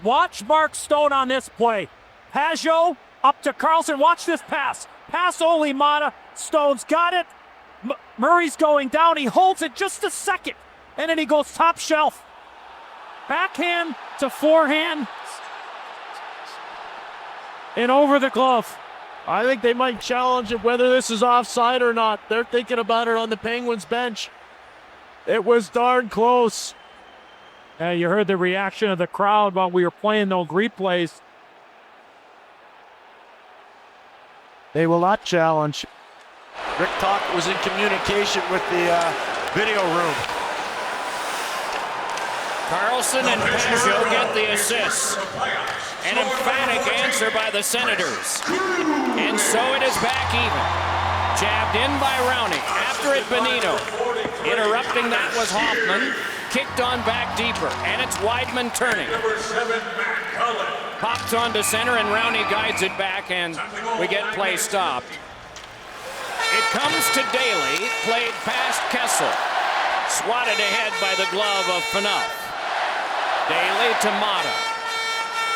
watch Mark Stone on this play. Pajot up to Karlsson. Watch this pass. Pass only, Mata. Stone's got it. Murray's going down. He holds it just a second, and then he goes top shelf. Backhand to forehand. And over the glove. I think they might challenge it whether this is offside or not. They're thinking about it on the Penguins bench. It was darn close. You heard the reaction of the crowd while we were playing those replays. They will not challenge. Rick Talk was in communication with the video room. Carlson and Pajot get the assists. An emphatic answer by the Senators. And so it is back even. Jabbed in by Rowney. After it, Bonino. Interrupting that was Hoffman. Kicked on back deeper. And it's Weidman turning. Popped onto center, and Rowney guides it back, and we get play stopped. It comes to Daly, played past Kessel. Swatted ahead by the glove of Phaneuf. Daly to Mata.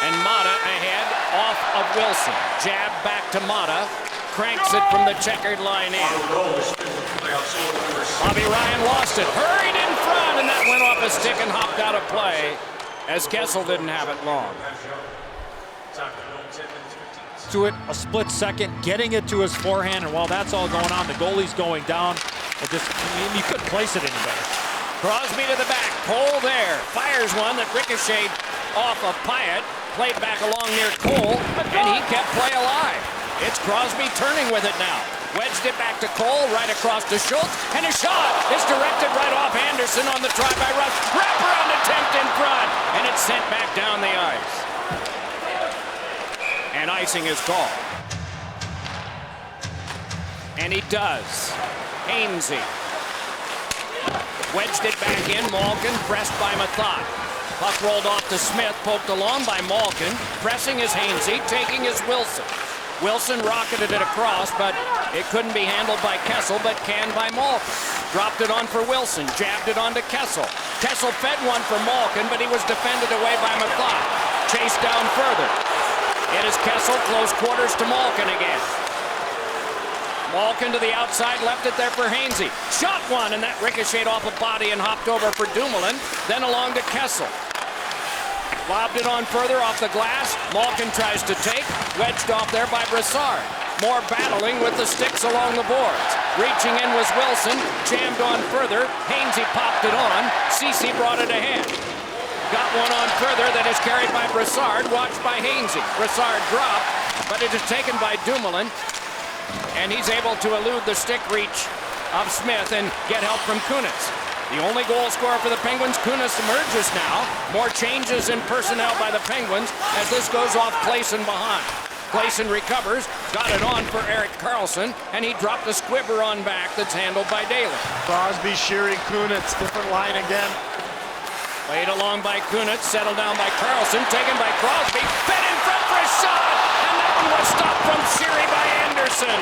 And Mata ahead off of Wilson. Jab back to Mata. Cranks it from the checkered line in. Bobby Ryan lost it. Hurried in front, and that went off a stick and hopped out of play as Kessel didn't have it long. To it a split second, getting it to his forehand, and while that's all going on, the goalie's going down. You couldn't place it any better. Crosby to the back. Cole there. Fires one that ricocheted off of Pyatt. Played back along near Cole, and he kept play alive. It's Crosby turning with it now. Wedged it back to Cole, right across to Schultz, and a shot is directed right off Anderson on the try by Russ. Wraparound attempt in front, and it's sent back down the ice. And icing is called. And he does. Hainsey. Wedged it back in. Malkin pressed by Mathot. Puck rolled off to Smith, poked along by Malkin. Pressing is Hainsey, taking is Wilson. Wilson rocketed it across, but it couldn't be handled by Kessel, but canned by Malkin. Dropped it on for Wilson, jabbed it on to Kessel. Kessel fed one for Malkin, but he was defended away by Mathot. Chased down further. It is Kessel, close quarters to Malkin again. Malkin to the outside, left it there for Hainsey. Shot one, and that ricocheted off a body and hopped over for Dumoulin, then along to Kessel. Lobbed it on further off the glass. Malkin tries to take, wedged off there by Brassard. More battling with the sticks along the boards. Reaching in was Wilson, jammed on further. Hainsey popped it on. Ceci brought it ahead. got one on further that is carried by Brassard, watched by Hainsey. Brassard dropped, but it is taken by Dumoulin, and he's able to elude the stick reach of Smith and get help from Kunitz. The only goal scorer for the Penguins, Kunitz, emerges now. More changes in personnel by the Penguins as this goes off Claesson behind. Claesson recovers, got it on for Erik Karlsson, and he dropped a squibber on back that's handled by Daley. Crosby, Sheary, Kunitz, different line again. Played along by Kunitz, settled down by Karlsson, taken by Crosby, fed in front for a shot, and that one was stopped from Sheary by Anderson.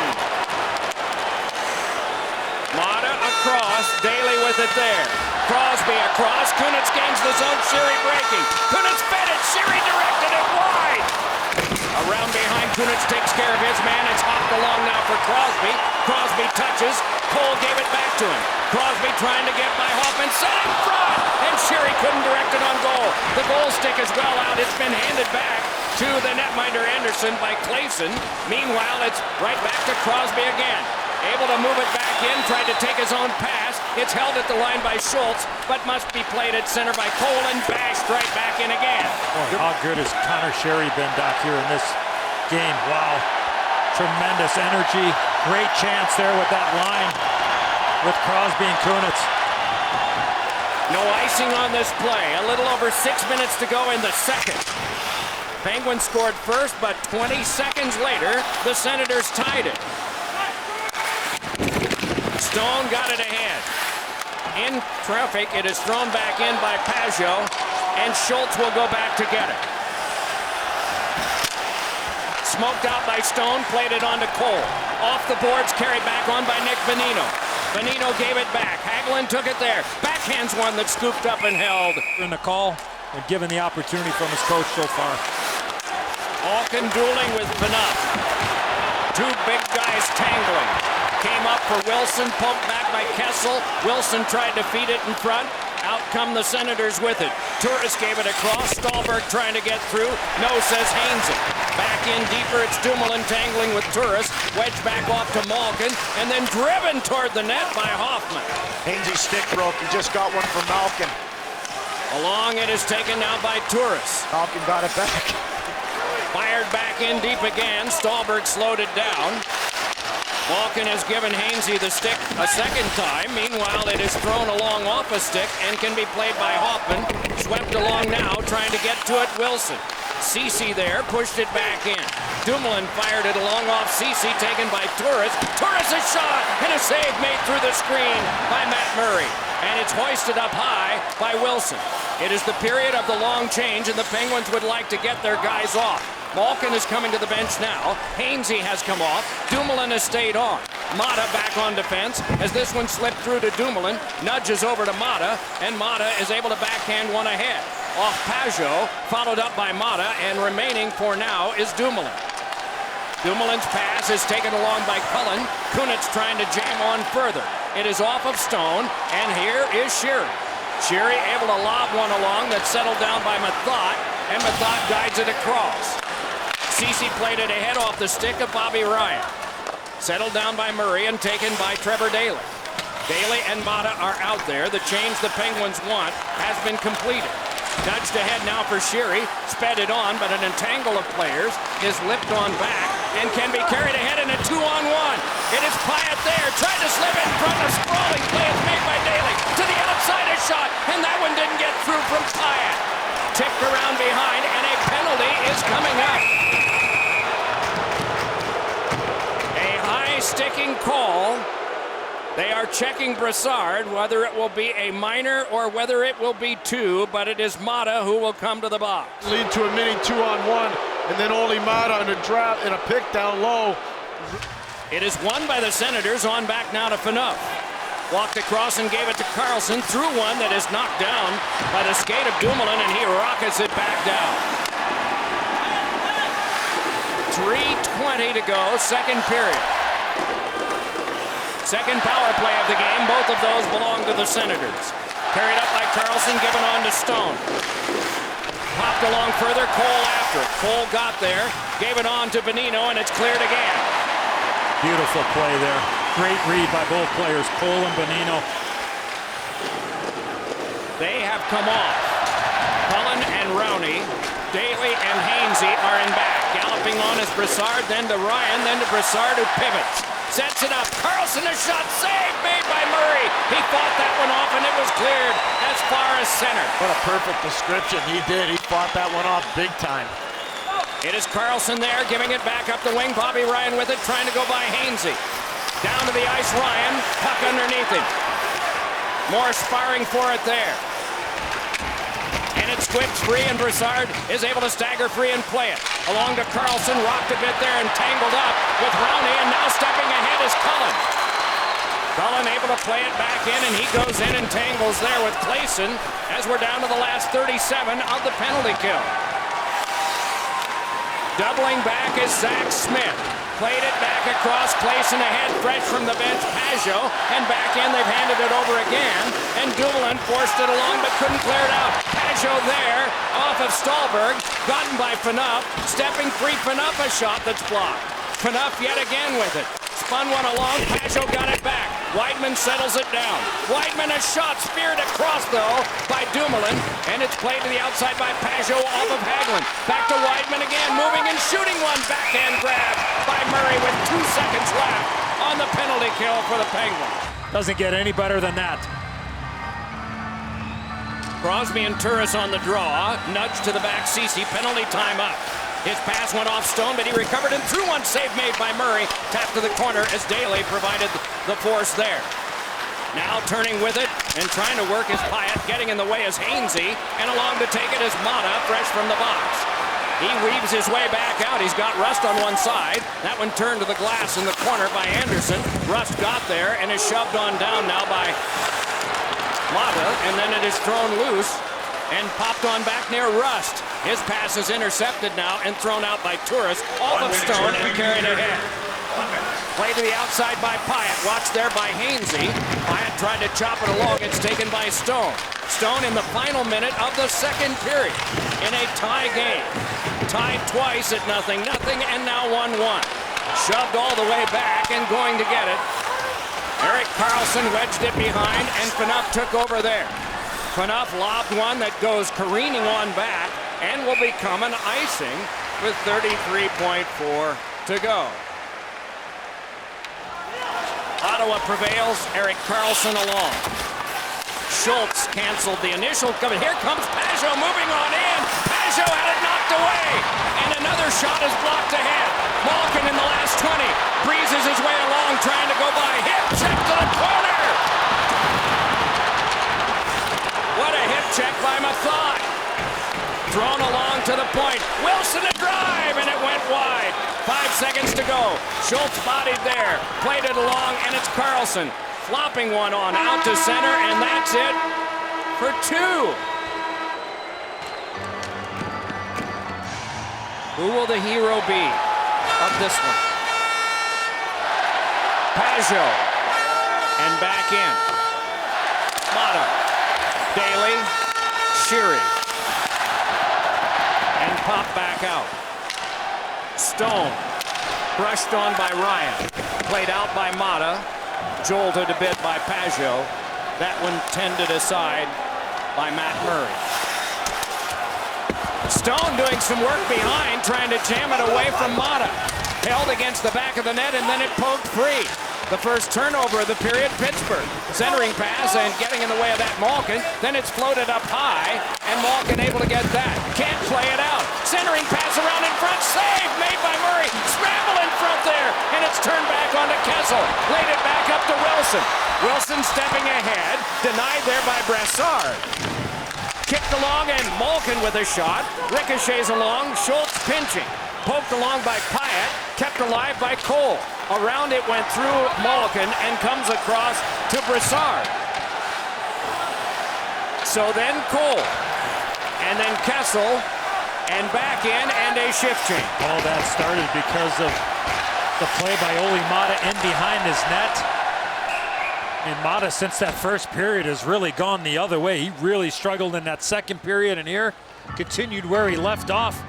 Mata across, Daley with it there. Crosby across, Kunitz gains the zone, Sheary breaking. Kunitz fed it, Sheary directed it wide. Around behind, Kunitz takes care of his man. It's hopped along now for Crosby. Crosby touches, Cole gave it back to him. Crosby trying to get by Hoffman, set in front, and Sheary couldn't direct it on goal. The goal stick is well out. It's been handed back to the netminder Anderson by Claesson. Meanwhile, it's right back to Crosby again. Able to move it back in, tried to take his own pass. It's held at the line by Schultz, but must be played at center by Cole and bashed right back in again. Boy, how good has Connor Sheary been back here in this game? Wow. Tremendous energy. Great chance there with that line with Crosby and Kunitz. No icing on this play. A little over 6 minutes to go in the second. Penguins scored first, but 20 seconds later, the Senators tied it. Stone got it ahead. In traffic, it is thrown back in by Pajot, and Schultz will go back to get it. Smoked out by Stone, played it on to Cole. Off the boards, carried back on by Nick Bonino. Bonino gave it back. Hagelin took it there. Backhands one that scooped up and held. In the call and given the opportunity from his coach so far. Alkin dueling with Phaneuf. Two big guys tangling. Came up for Wilson, poked back by Kessel. Wilson tried to feed it in front. Out come the Senators with it. Turris gave it across. Stallberg trying to get through. No, says Hainsey. Back in deeper, it's Dumoulin tangling with Turris. Wedge back off to Malkin, and then driven toward the net by Hoffman. Hainsey's stick broke. He just got one from Malkin. Along it is taken now by Turris. Malkin got it back. Fired back in deep again. Stallberg slowed it down. Malkin has given Hainsey the stick a second time. Meanwhile, it is thrown along off a stick and can be played by Hoffman. Swept along now, trying to get to it, Wilson. Ceci there, pushed it back in. Dumoulin fired it along off Ceci, taken by Turris. Turris a shot, and a save made through the screen by Matt Murray. And it's hoisted up high by Wilson. It is the period of the long change, and the Penguins would like to get their guys off. Malkin is coming to the bench now. Hainsey has come off. Dumoulin has stayed on. Mata back on defense as this one slipped through to Dumoulin. Nudges over to Mata, and Mata is able to backhand one ahead. Off Pajot, followed up by Mata, and remaining for now is Dumoulin. Dumoulin's pass is taken along by Cullen. Kunitz trying to jam on further. It is off of Stone, and here is Sheary. Sheary able to lob one along that's settled down by Mathot, and Mathot guides it across. Ceci played it ahead off the stick of Bobby Ryan. Settled down by Murray and taken by Trevor Daley. Daley and Mata are out there. The change the Penguins want has been completed. Nudged ahead now for Sheary. Sped it on, but an entangle of players is lipped on back and can be carried ahead in a 2-on-1. It is Pyatt there. Tried to slip in front of sprawling play is made by Daley. To the outside a shot, and that one didn't get through from Pyatt. Tipped around behind, and a penalty is coming up. Sticking call. They are checking Brassard, whether it will be a minor or whether it will be two, but it is Mata who will come to the box. Lead to a mini 2-on-1, and then only Mata on a drop and a pick down low. It is won by the Senators. On back now to Phaneuf. Walked across and gave it to Karlsson. Through one that is knocked down by the skate of Dumoulin, and he rockets it back down. 3:20 to go, second period. Second power play of the game. Both of those belong to the Senators. Carried up by Karlsson, given on to Stone. Popped along further, Cole after it. Cole got there, gave it on to Bonino, and it's cleared again. Beautiful play there. Great read by both players, Cole and Bonino. They have come off. Rowney. Daly and Hainsey are in back. Galloping on is Brassard, then to Ryan, then to Brassard, who pivots. Sets it up. Carlson, a shot saved, made by Murray. He fought that one off, and it was cleared as far as center. What a perfect description. He did. He fought that one off big time. It is Carlson there, giving it back up the wing. Bobby Ryan with it, trying to go by Hainsey. Down to the ice, Ryan. Puck underneath him. More sparring for it there. And it squibs free, and Brassard is able to stagger free and play it. Along to Carlson, rocked a bit there and tangled up with Rowney, and now stepping ahead is Cullen. Cullen able to play it back in, and he goes in and tangles there with Clayson as we're down to the last 37 of the penalty kill. Doubling back is Zach Smith. Played it back across, Clayson ahead, fresh from the bench, Pajot, and back in, they've handed it over again, and Dumoulin forced it along but couldn't clear it out. Pajot there, off of Stallberg, gotten by Phaneuf, stepping free, Phaneuf, a shot that's blocked. Phaneuf yet again with it. Spun one along, Pajot got it back. Weidman settles it down. Weidman, a shot speared across, though, by Dumoulin, and it's played to the outside by Pajot off of Hagelin. Back to Weidman again, moving and shooting one. Backhand grab by Murray with 2 seconds left on the penalty kill for the Penguins. Doesn't get any better than that. Crosby and Turris on the draw. Nudge to the back, Ceci. Penalty time up. His pass went off Stone, but he recovered and threw one. Save made by Murray. Tap to the corner as Daly provided the force there. Now turning with it and trying to work is Pyatt. Getting in the way is Hainsey. And along to take it is Mata, fresh from the box. He weaves his way back out. He's got Rust on one side. That one turned to the glass in the corner by Anderson. Rust got there and is shoved on down now by Mata. And then it is thrown loose and popped on back near Rust. His pass is intercepted now and thrown out by Turris off of Stone and carried ahead. Play to the outside by Pyatt. Watched there by Hainsey. Pyatt tried to chop it along. It's taken by Stone. Stone in the final minute of the second period in a tie game. Tied twice at 0-0 and now 1-1. Shoved all the way back and going to get it. Erik Karlsson wedged it behind and Phaneuf took over there. Phaneuf lobbed one that goes careening on back and will become an icing with 33.4 to go. Ottawa prevails, Erik Karlsson along. Schultz canceled the initial cover. Here comes Pajot moving on in. Pajot had it knocked away. And another shot is blocked ahead. Malkin in the last 20. Breezes his way along trying to go by. Hip check to the corner. What a hip check by Mathai. Thrown along to the point. Wilson a drive, and it went wide. 5 seconds to go. Schultz bodied there. Played it along, and it's Karlsson. Flopping one on out to center, and that's it for 2. Who will the hero be of this one? Pajot. And back in. Mata. Daly. Sheary. And pop back out. Stone. Brushed on by Ryan. Played out by Mata. Jolted a bit by Pajot. That one tended aside by Matt Murray. Stone doing some work behind, trying to jam it away from Mata. Held against the back of the net, and then it poked free. The first turnover of the period, Pittsburgh. Centering pass and getting in the way of that Malkin. Then it's floated up high, and Malkin able to get that. Can't play it out. Centering pass around in front. Save made by Murray. Scramble in front there, and it's turned back onto Kessel. Laid it back up to Wilson. Wilson stepping ahead. Denied there by Brassard. Kicked along, and Malkin with a shot. Ricochets along. Schultz pinching. Poked along by Pyatt. Kept alive by Cole. Around it went through Malkin and comes across to Brassard. So then Cole. And then Kessel. And back in and a shift change. All that started because of the play by Olli Mata in behind his net. And Mata, since that first period, has really gone the other way. He really struggled in that second period, and here continued where he left off.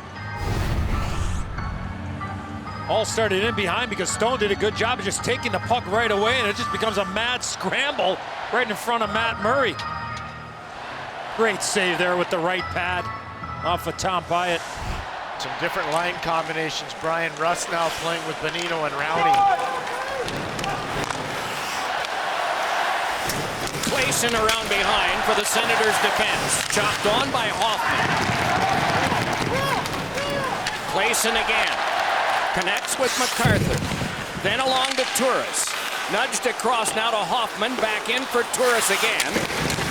All started in behind because Stone did a good job of just taking the puck right away, and it just becomes a mad scramble right in front of Matt Murray. Great save there with the right pad. off of Tom Pyatt. Some different line combinations. Brian Rust now playing with Bonino and Rowney. Clayson around behind for the Senators' defense. Chopped on by Hoffman. Clayson again. Connects with MacArthur. Then along to Turris. Nudged across now to Hoffman. Back in for Turris again.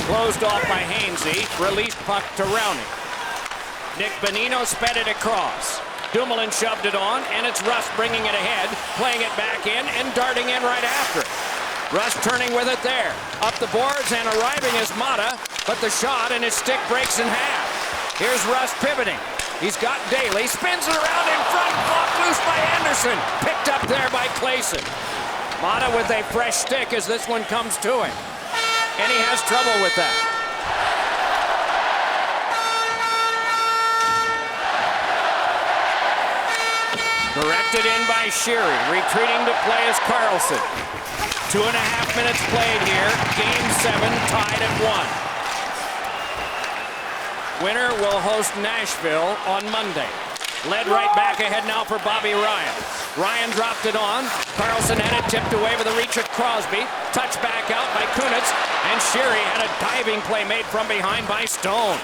Closed off by Hainsey. Released puck to Rowney. Nick Bonino sped it across. Dumoulin shoved it on, and it's Rust bringing it ahead, playing it back in, and darting in right after it. Rust turning with it there. Up the boards and arriving is Mata, but the shot and his stick breaks in half. Here's Rust pivoting. He's got Daly, spins it around in front, blocked loose by Anderson. Picked up there by Clayson. Mata with a fresh stick as this one comes to him. And he has trouble with that. Directed in by Sheary. Retreating to play is Carlson. 2.5 minutes played here. Game 7 tied at 1. Winner will host Nashville on Monday. Led right back ahead now for Bobby Ryan. Ryan dropped it on. Carlson had it tipped away with the reach of Crosby. Touched back out by Kunitz. And Sheary had a diving play made from behind by Stone.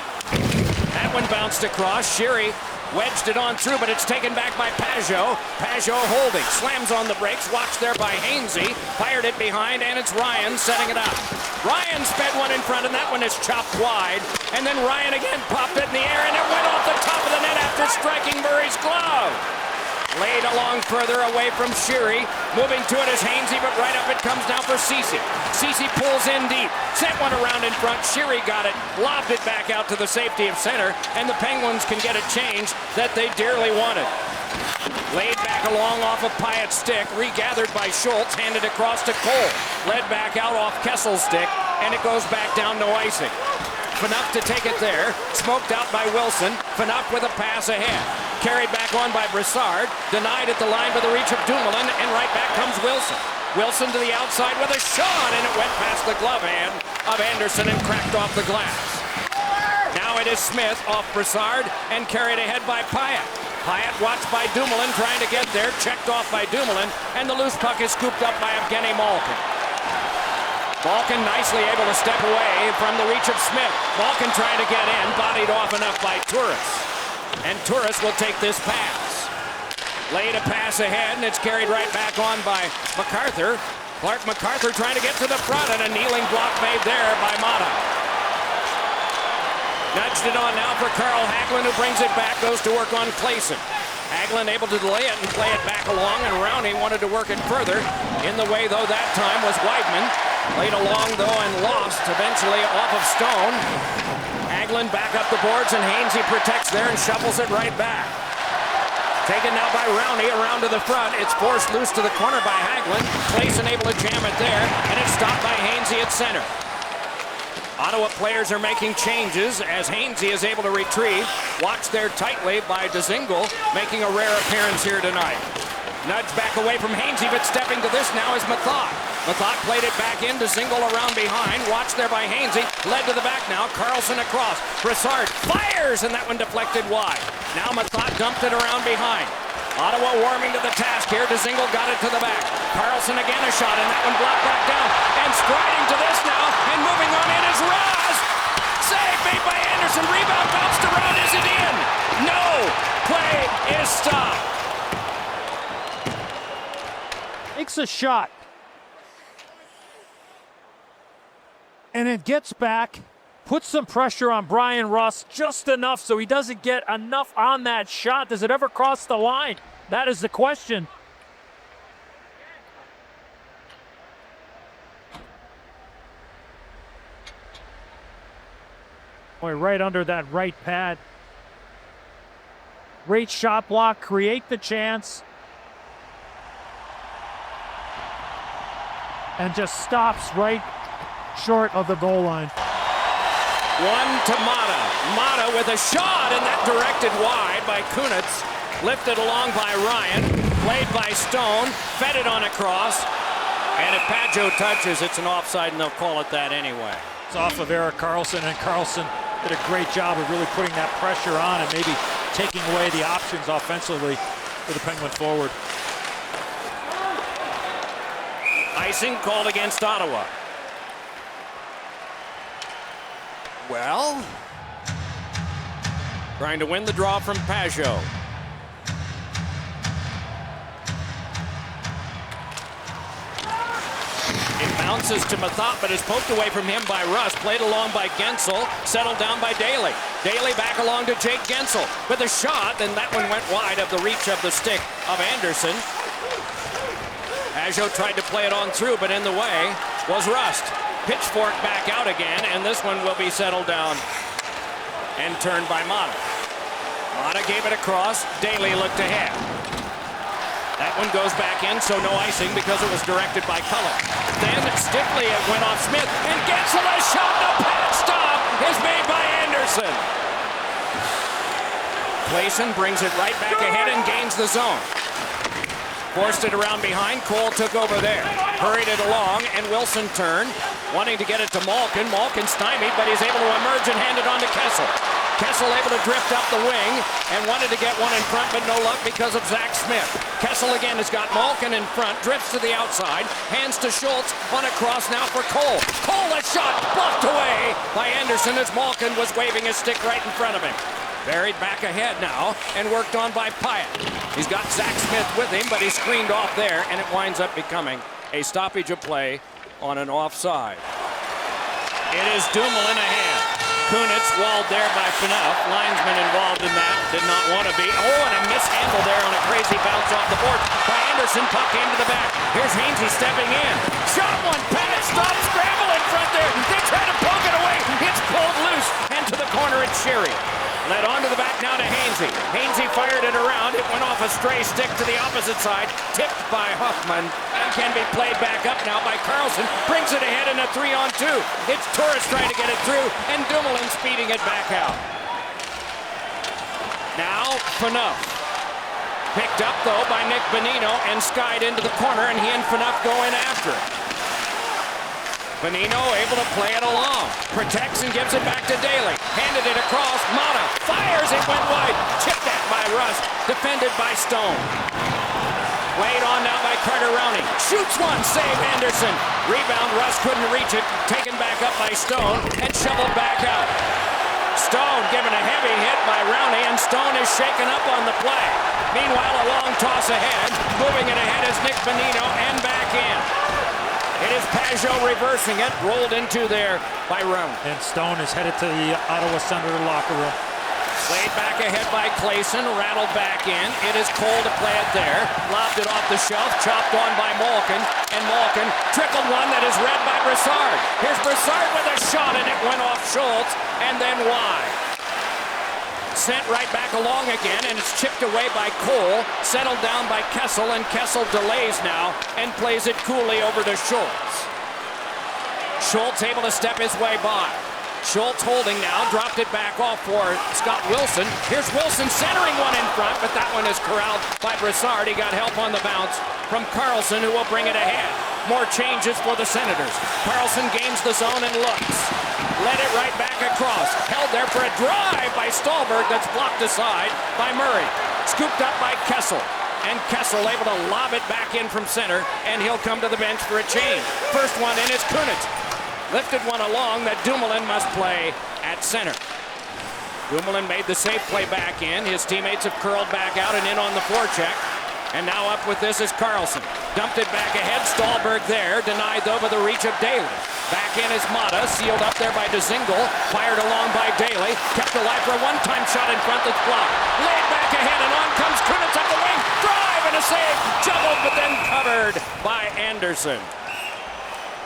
That one bounced across. Sheary wedged it on through, but it's taken back by Pajot. Pajot holding, slams on the brakes, watched there by Hainsey. Fired it behind, and it's Ryan setting it up. Ryan sped one in front, and that one is chopped wide. And then Ryan again popped it in the air, and it went off the top of the net after striking Murray's glove. Laid along further away from Sheary. Moving to it is Hainsey, but right up it comes now for Ceci. Ceci pulls in deep. Sent one around in front. Sheary got it. Lobbed it back out to the safety of center. And the Penguins can get a change that they dearly wanted. Laid back along off of Pyatt's stick. Regathered by Schultz. Handed across to Cole. Led back out off Kessel's stick. And it goes back down to icing. Phaneuf to take it there. Smoked out by Wilson. Phaneuf with a pass ahead. Carried back on by Brassard. Denied at the line by the reach of Dumoulin. And right back comes Wilson. Wilson to the outside with a shot. And it went past the glove hand of Anderson and cracked off the glass. Now it is Smith off Brassard and carried ahead by Pyatt. Pyatt watched by Dumoulin trying to get there. Checked off by Dumoulin. And the loose puck is scooped up by Evgeny Malkin. Malkin nicely able to step away from the reach of Smith. Malkin trying to get in, bodied off enough by Turris. And Turris will take this pass. Laid a pass ahead, and it's carried right back on by MacArthur. Clark MacArthur trying to get to the front, and a kneeling block made there by Mata. Nudged it on now for Carl Hagelin, who brings it back, goes to work on Clayson. Hagelin able to delay it and play it back along, and Rowney wanted to work it further. In the way, though, that time was Weidman. Laid along, though, and lost, eventually off of Stone. Hagelin back up the boards, and Hainsey protects there and shuffles it right back. Taken now by Rowney around to the front. It's forced loose to the corner by Hagelin. Clayson able to jam it there, and it's stopped by Hainsey at center. Ottawa players are making changes as Hainsey is able to retrieve. Watched there tightly by Dzingel, making a rare appearance here tonight. Nudge back away from Hainsey, but stepping to this now is Mathot. Mathot played it back in, Dzingel around behind. Watched there by Hainsey, led to the back now. Carlson across. Brassard fires, and that one deflected wide. Now Mathot dumped it around behind. Ottawa warming to the task here. Dzingel got it to the back. Carlson again a shot, and that one blocked back down. And striding to this now, and moving on in is Ross. Save made by Anderson. Rebound bounced around. Is it in? No. Play is stopped. Makes a shot. And it gets back, puts some pressure on Brian Rust, just enough so he doesn't get enough on that shot. Does it ever cross the line? That is the question. Boy, right under that right pad. Great shot block, create the chance. And just stops right short of the goal line. One to Mata. Mata with a shot, and that directed wide by Kunitz. Lifted along by Ryan. Played by Stone. Fed it on across. And if Pajot touches, it's an offside, and they'll call it that anyway. It's off of Erik Karlsson, and Karlsson did a great job of really putting that pressure on and maybe taking away the options offensively for the Penguin forward. Icing called against Ottawa. Well, trying to win the draw from Pajot. It bounces to Mathot, but is poked away from him by Rust. Played along by Gensel, settled down by Daly. Daly back along to Jake Gensel with a shot, and that one went wide of the reach of the stick of Anderson. Pajot tried to play it on through, but in the way was Rust. Pitchfork back out again, and this one will be settled down and turned by Mata. Mata gave it across. Daly looked ahead. That one goes back in, so no icing because it was directed by Cullen. Then stiffly it went off Smith, and Gensel has shot. The pad stop is made by Anderson. Clayson brings it right back ahead and gains the zone. Forced it around behind. Cole took over there. Hurried it along, and Wilson turned, wanting to get it to Malkin. Malkin stymied, but he's able to emerge and hand it on to Kessel. Kessel able to drift up the wing and wanted to get one in front, but no luck because of Zach Smith. Kessel again has got Malkin in front, drifts to the outside, hands to Schultz on a cross now for Cole. Cole, a shot blocked away by Anderson as Malkin was waving his stick right in front of him. Buried back ahead now and worked on by Pyatt. He's got Zach Smith with him, but he's screened off there, and it winds up becoming a stoppage of play on an offside. It is Dumoulin ahead. Kunitz walled there by Phaneuf. Linesman involved in that. Did not want to be. Oh, and a mishandle there on a crazy bounce off the board by Anderson. Puck came to the back. Here's Hainsey stepping in. Shot one. Pad stop. Scramble in front there. They try to poke it away. It's pulled loose. And to the corner it's Sheary. Led on to the back now to Hainsey. Hainsey fired it around. It went off a stray stick to the opposite side. Tipped by Huffman. And can be played back up now by Carlson. Brings it ahead in a 3-on-2. It's Torres trying to get it through. And Dumoulin speeding it back out. Now Phaneuf. Picked up though by Nick Bonino and skied into the corner. And he and Phaneuf go in after it. Bonino able to play it along. Protects and gives it back to Daly. Handed it across. Mata fires. It went wide. Chipped at by Rust. Defended by Stone. Played on now by Carter Rowney. Shoots one. Save Anderson. Rebound. Rust couldn't reach it. Taken back up by Stone and shoveled back out. Stone given a heavy hit by Rowney, and Stone is shaken up on the play. Meanwhile, a long toss ahead. Moving it ahead is Nick Bonino and back in. It is Pajot reversing it, rolled into there by Rowney. And Stone is headed to the Ottawa Senator locker room. Played back ahead by Clayson, rattled back in. It is Cole to play it there. Lobbed it off the shelf, chopped on by Malkin, and Malkin trickled one that is read by Brassard. Here's Brassard with a shot, and it went off Schultz, and then wide. Sent right back along again, and it's chipped away by Cole, settled down by Kessel, and Kessel delays now and plays it coolly over to Schultz. Schultz able to step his way by. Schultz holding now, dropped it back off for Scott Wilson. Here's Wilson centering one in front, but that one is corralled by Brassard. He got help on the bounce from Carlson, who will bring it ahead. More changes for the Senators. Carlson gains the zone and looks. Led it right back across. Held there for a drive by Stallberg that's blocked aside by Murray. Scooped up by Kessel. And Kessel able to lob it back in from center, and he'll come to the bench for a change. First one in is Kunitz. Lifted one along that Dumoulin must play at center. Dumoulin made the safe play back in. His teammates have curled back out and in on the forecheck. And now up with this is Carlson. Dumped it back ahead. Stallberg there. Denied though by the reach of Daly. Back in is Mata. Sealed up there by DeZingle. Fired along by Daly. Kept alive for a one-time shot in front that's blocked. Laid back ahead and on comes Kunitz up the wing. Drive and a save. Juggled but then covered by Anderson.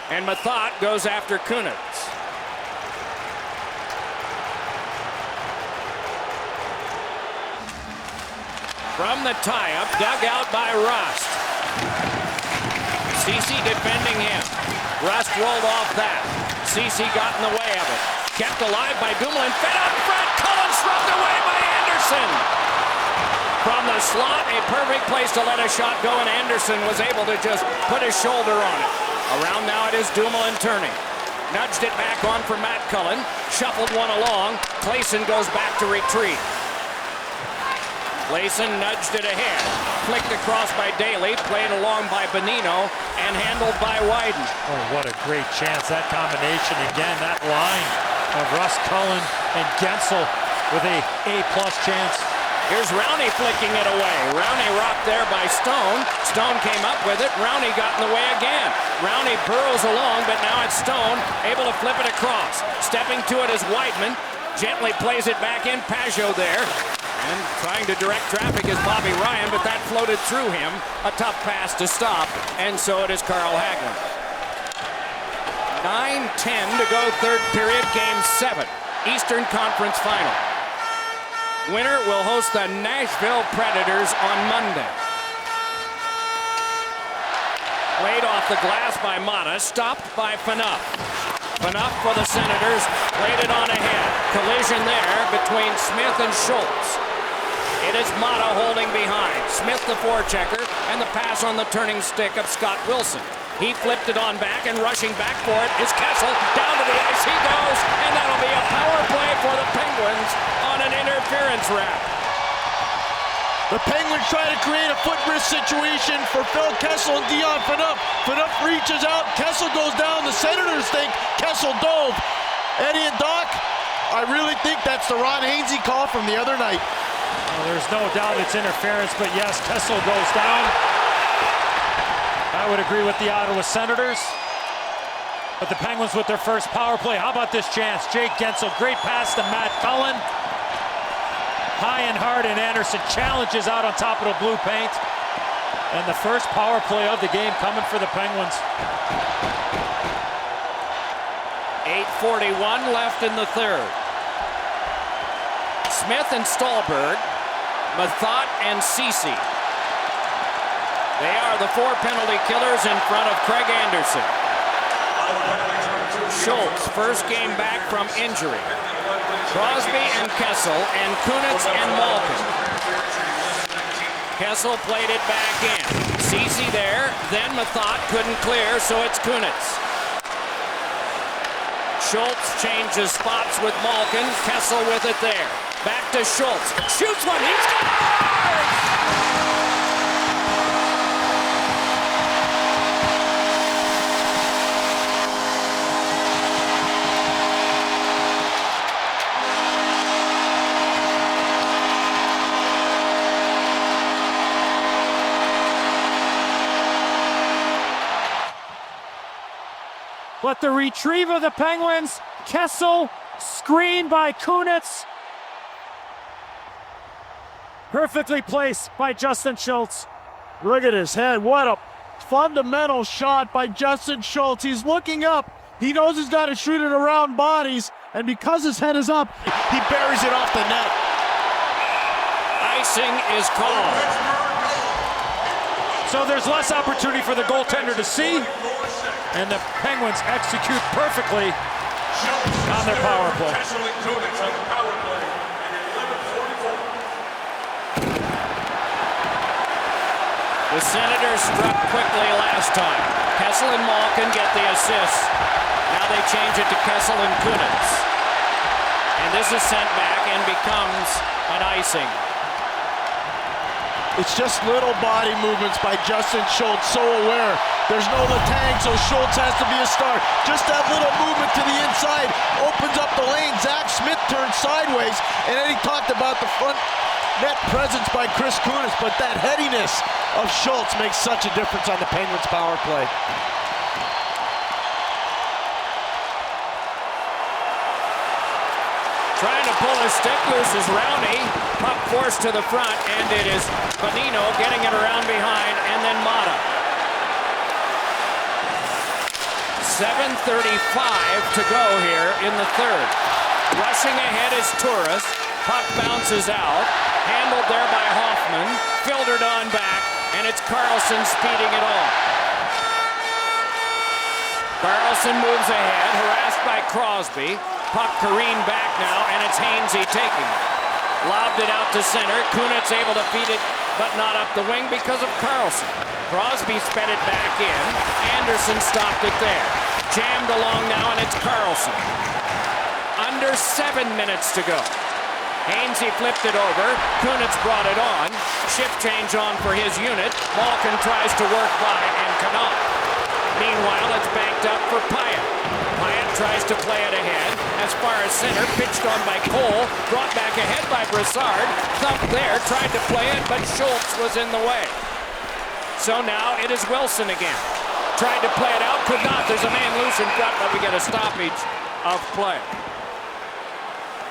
And Mathot goes after Kunitz. From the tie-up, dug out by Rust. Ceci defending him. Rust rolled off that. Ceci got in the way of it. Kept alive by Dumoulin. Fed up front. Cullen swept away by Anderson. From the slot, a perfect place to let a shot go, and Anderson was able to just put his shoulder on it. Around now it is Dumoulin turning. Nudged it back on for Matt Cullen. Shuffled one along. Clayson goes back to retrieve. Clayson nudged it ahead. Flicked across by Daly. Played along by Bonino. And handled by Wyden. Oh, what a great chance. That combination again. That line of Russ Cullen and Gensel with a A-plus chance. Here's Rowney flicking it away. Rowney rocked there by Stone. Stone came up with it. Rowney got in the way again. Rowney burrows along, but now it's Stone, able to flip it across. Stepping to it is Weidman. Gently plays it back in. Pajot there. And trying to direct traffic is Bobby Ryan, but that floated through him. A tough pass to stop, and so it is Carl Hagelin. 9:10 to go, third period, Game 7. Eastern Conference Final. Winner will host the Nashville Predators on Monday. Played off the glass by Mata, stopped by Phaneuf. Phaneuf for the Senators, played it on ahead. Collision there between Smith and Schultz. It is Mata holding behind. Smith the forechecker, and the pass on the turning stick of Scott Wilson. He flipped it on back, and rushing back for it is Kessel. Down to the ice he goes, and that'll be a power play for the Penguins on an interference wrap. The Penguins try to create a foot-wrist situation for Phil Kessel and Dion Phaneuf. Phaneuf reaches out, Kessel goes down. The Senators think Kessel dove. Eddie and Doc, I really think that's the Ron Hainsey call from the other night. Well, there's no doubt it's interference, but yes, Kessel goes down. I would agree with the Ottawa Senators. But the Penguins with their first power play. How about this chance? Jake Gensel, great pass to Matt Cullen. High and hard, and Anderson challenges out on top of the blue paint. And the first power play of the game coming for the Penguins. 8:41 left in the third. Smith and Stallberg, Mathot and Ceci. They are the four penalty killers in front of Craig Anderson. Schultz, first game back from injury. Crosby and Kessel, and Kunitz and Malkin. Kessel played it back in. Ceci there, then Mathot couldn't clear, so it's Kunitz. Schultz changes spots with Malkin. Kessel with it there. Back to Schultz. Shoots one. He scores! But the retrieve of the Penguins, Kessel, screened by Kunitz. Perfectly placed by Justin Schultz. Look at his head. What a fundamental shot by Justin Schultz. He's looking up. He knows he's got to shoot it around bodies, and because his head is up, he buries it off the net. Icing is called. So there's less opportunity for the goaltender to see, and the Penguins execute perfectly on their power play. The Senators struck quickly last time. Kessel and Malkin get the assists. Now they change it to Kessel and Kunitz. And this is sent back and becomes an icing. It's just little body movements by Justin Schultz, so aware. There's no Letang, so Schultz has to be a star. Just that little movement to the inside opens up the lane. Zach Smith turns sideways, and then he talked about the front net presence by Chris Kunitz, but that headiness of Schultz makes such a difference on the Penguins' power play. Trying to pull his stick loose is Rowney. Puck forced to the front, and it is Bonino getting it around behind, and then Mata. 7:35 to go here in the third. Rushing ahead is Turris. Puck bounces out. Handled there by Hoffman. Filtered on back, and it's Carlson speeding it on. Carlson moves ahead, harassed by Crosby. Puck careened back now, and it's Hainsey taking it. Lobbed it out to center. Kunitz able to feed it, but not up the wing because of Carlson. Crosby sped it back in. Anderson stopped it there. Jammed along now, and it's Carlson. Under 7 minutes to go. Hainsey flipped it over. Kunitz brought it on. Shift change on for his unit. Malkin tries to work by and cannot. Meanwhile, it's banked up for Pyatt. Pyatt tries to play it ahead. As far as center, pitched on by Cole. Brought back ahead by Brassard. Thumped there, tried to play it, but Schultz was in the way. So now it is Wilson again. Tried to play it out, could not. There's a man loose in front, but we get a stoppage of play.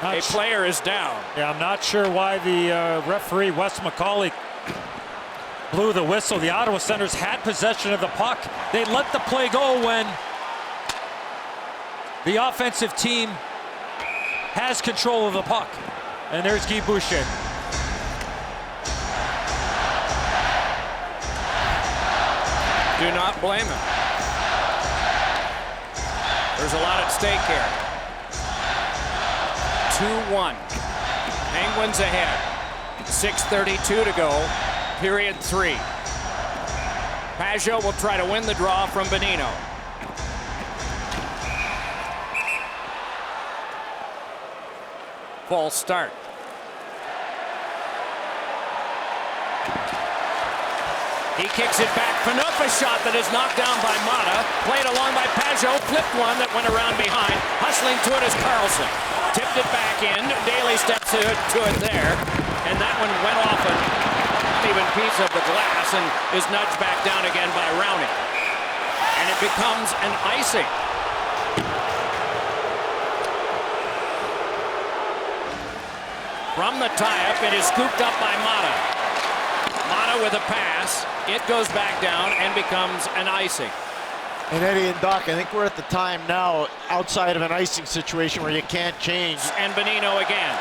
A player is down. Yeah, I'm not sure why the referee, Wes McCauley, blew the whistle. The Ottawa Senators had possession of the puck. They let the play go when the offensive team has control of the puck. And there's Guy Boucher. Do not blame him. There's a lot at stake here. 2-1. Penguins ahead. 6:32 to go. Period 3. Pajot will try to win the draw from Bonino. False start. He kicks it back. Phaneuf, a shot that is knocked down by Mata. Played along by Pajot. Flipped one that went around behind. Hustling to it is Carlson. Tipped it back in. Daly steps to it there. And that one went off an uneven piece of the glass and is nudged back down again by Rowney. And it becomes an icing. From the tie-up, it is scooped up by Mata. Mata with a pass. It goes back down and becomes an icing. And Eddie and Doc, I think we're at the time now outside of an icing situation where you can't change. And Bonino again.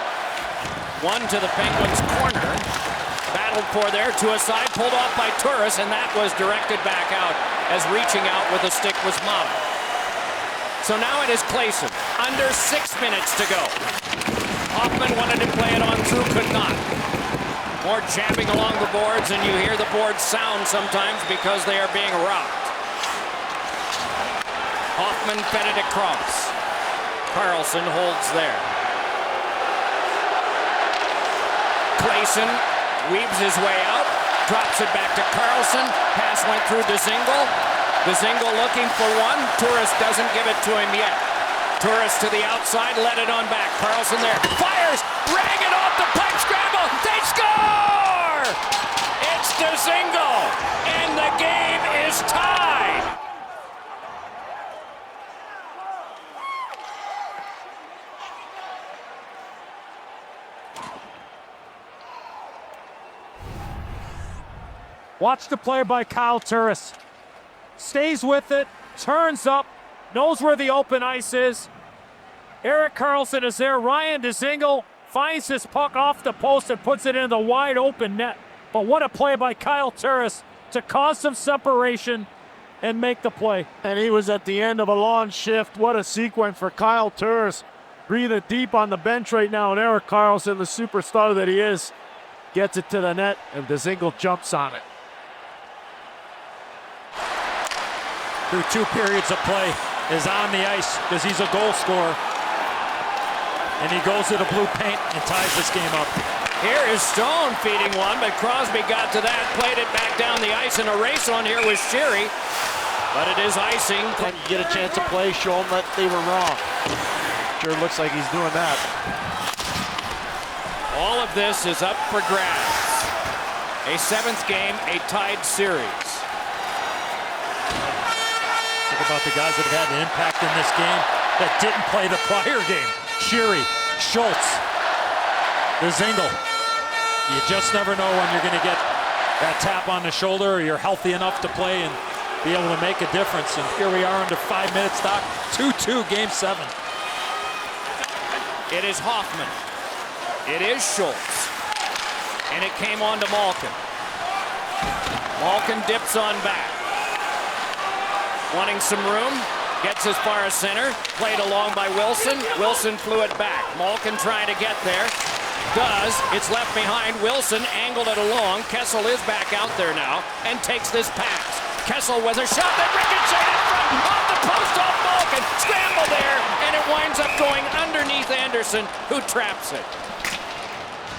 One to the Penguins' corner. Battled for there to a side, pulled off by Turris, and that was directed back out as reaching out with a stick was Mata. So now it is Claesson. Under 6 minutes to go. Hoffman wanted to play it on through, could not. More jabbing along the boards, and you hear the boards sound sometimes because they are being rocked. Hoffman fed it across. Carlson holds there. Claesson weaves his way out, drops it back to Carlson. Pass went through Dzingel. Dzingel looking for one. Turris doesn't give it to him yet. Turris to the outside, let it on back. Carlson there, fires, rang it off the pipe scramble. They score! It's Dzingel, and the game is tied. Watch the play by Kyle Turris. Stays with it, turns up, knows where the open ice is. Erik Karlsson is there. Ryan Dzingel finds his puck off the post and puts it into the wide open net. But what a play by Kyle Turris to cause some separation and make the play. And he was at the end of a long shift. What a sequence for Kyle Turris. Breathing deep on the bench right now. And Erik Karlsson, the superstar that he is, gets it to the net, and Dzingel jumps on it. Through 2 periods of play is on the ice because he's a goal scorer. And he goes to the blue paint and ties this game up. Here is Stone feeding one, but Crosby got to that, played it back down the ice, and a race on here with Sheary. But it is icing. When you get a chance to play, show them that they were wrong. Sure looks like he's doing that. All of this is up for grabs. A 7th game, a tied series. Think about the guys that have had an impact in this game that didn't play the prior game. Sheary, Schultz, Dzingel. You just never know when you're going to get that tap on the shoulder or you're healthy enough to play and be able to make a difference. And here we are under 5 minutes, Doc. 2-2, game 7. It is Hoffman. It is Schultz. And it came on to Malkin. Malkin dips on back. Wanting some room. Gets as far as center. Played along by Wilson. Wilson flew it back. Malkin trying to get there. Does. It's left behind. Wilson angled it along. Kessel is back out there now and takes this pass. Kessel with a shot that ricocheted in front, off the post, off Malkin. Scramble there, and it winds up going underneath Anderson, who traps it.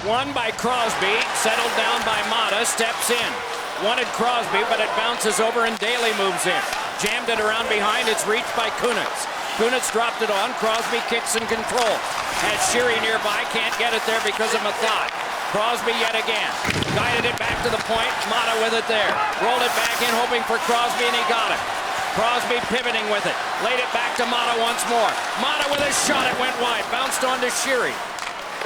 Won by Crosby, settled down by Mata, steps in. Wanted Crosby, but it bounces over and Daly moves in. Jammed it around behind, it's reached by Kunitz. Kunitz dropped it on, Crosby kicks and controls. Has Sheary nearby, can't get it there because of Mathot. Crosby yet again. Guided it back to the point, Mata with it there. Rolled it back in, hoping for Crosby, and he got it. Crosby pivoting with it. Laid it back to Mata once more. Mata with a shot, it went wide. Bounced on to Sheary.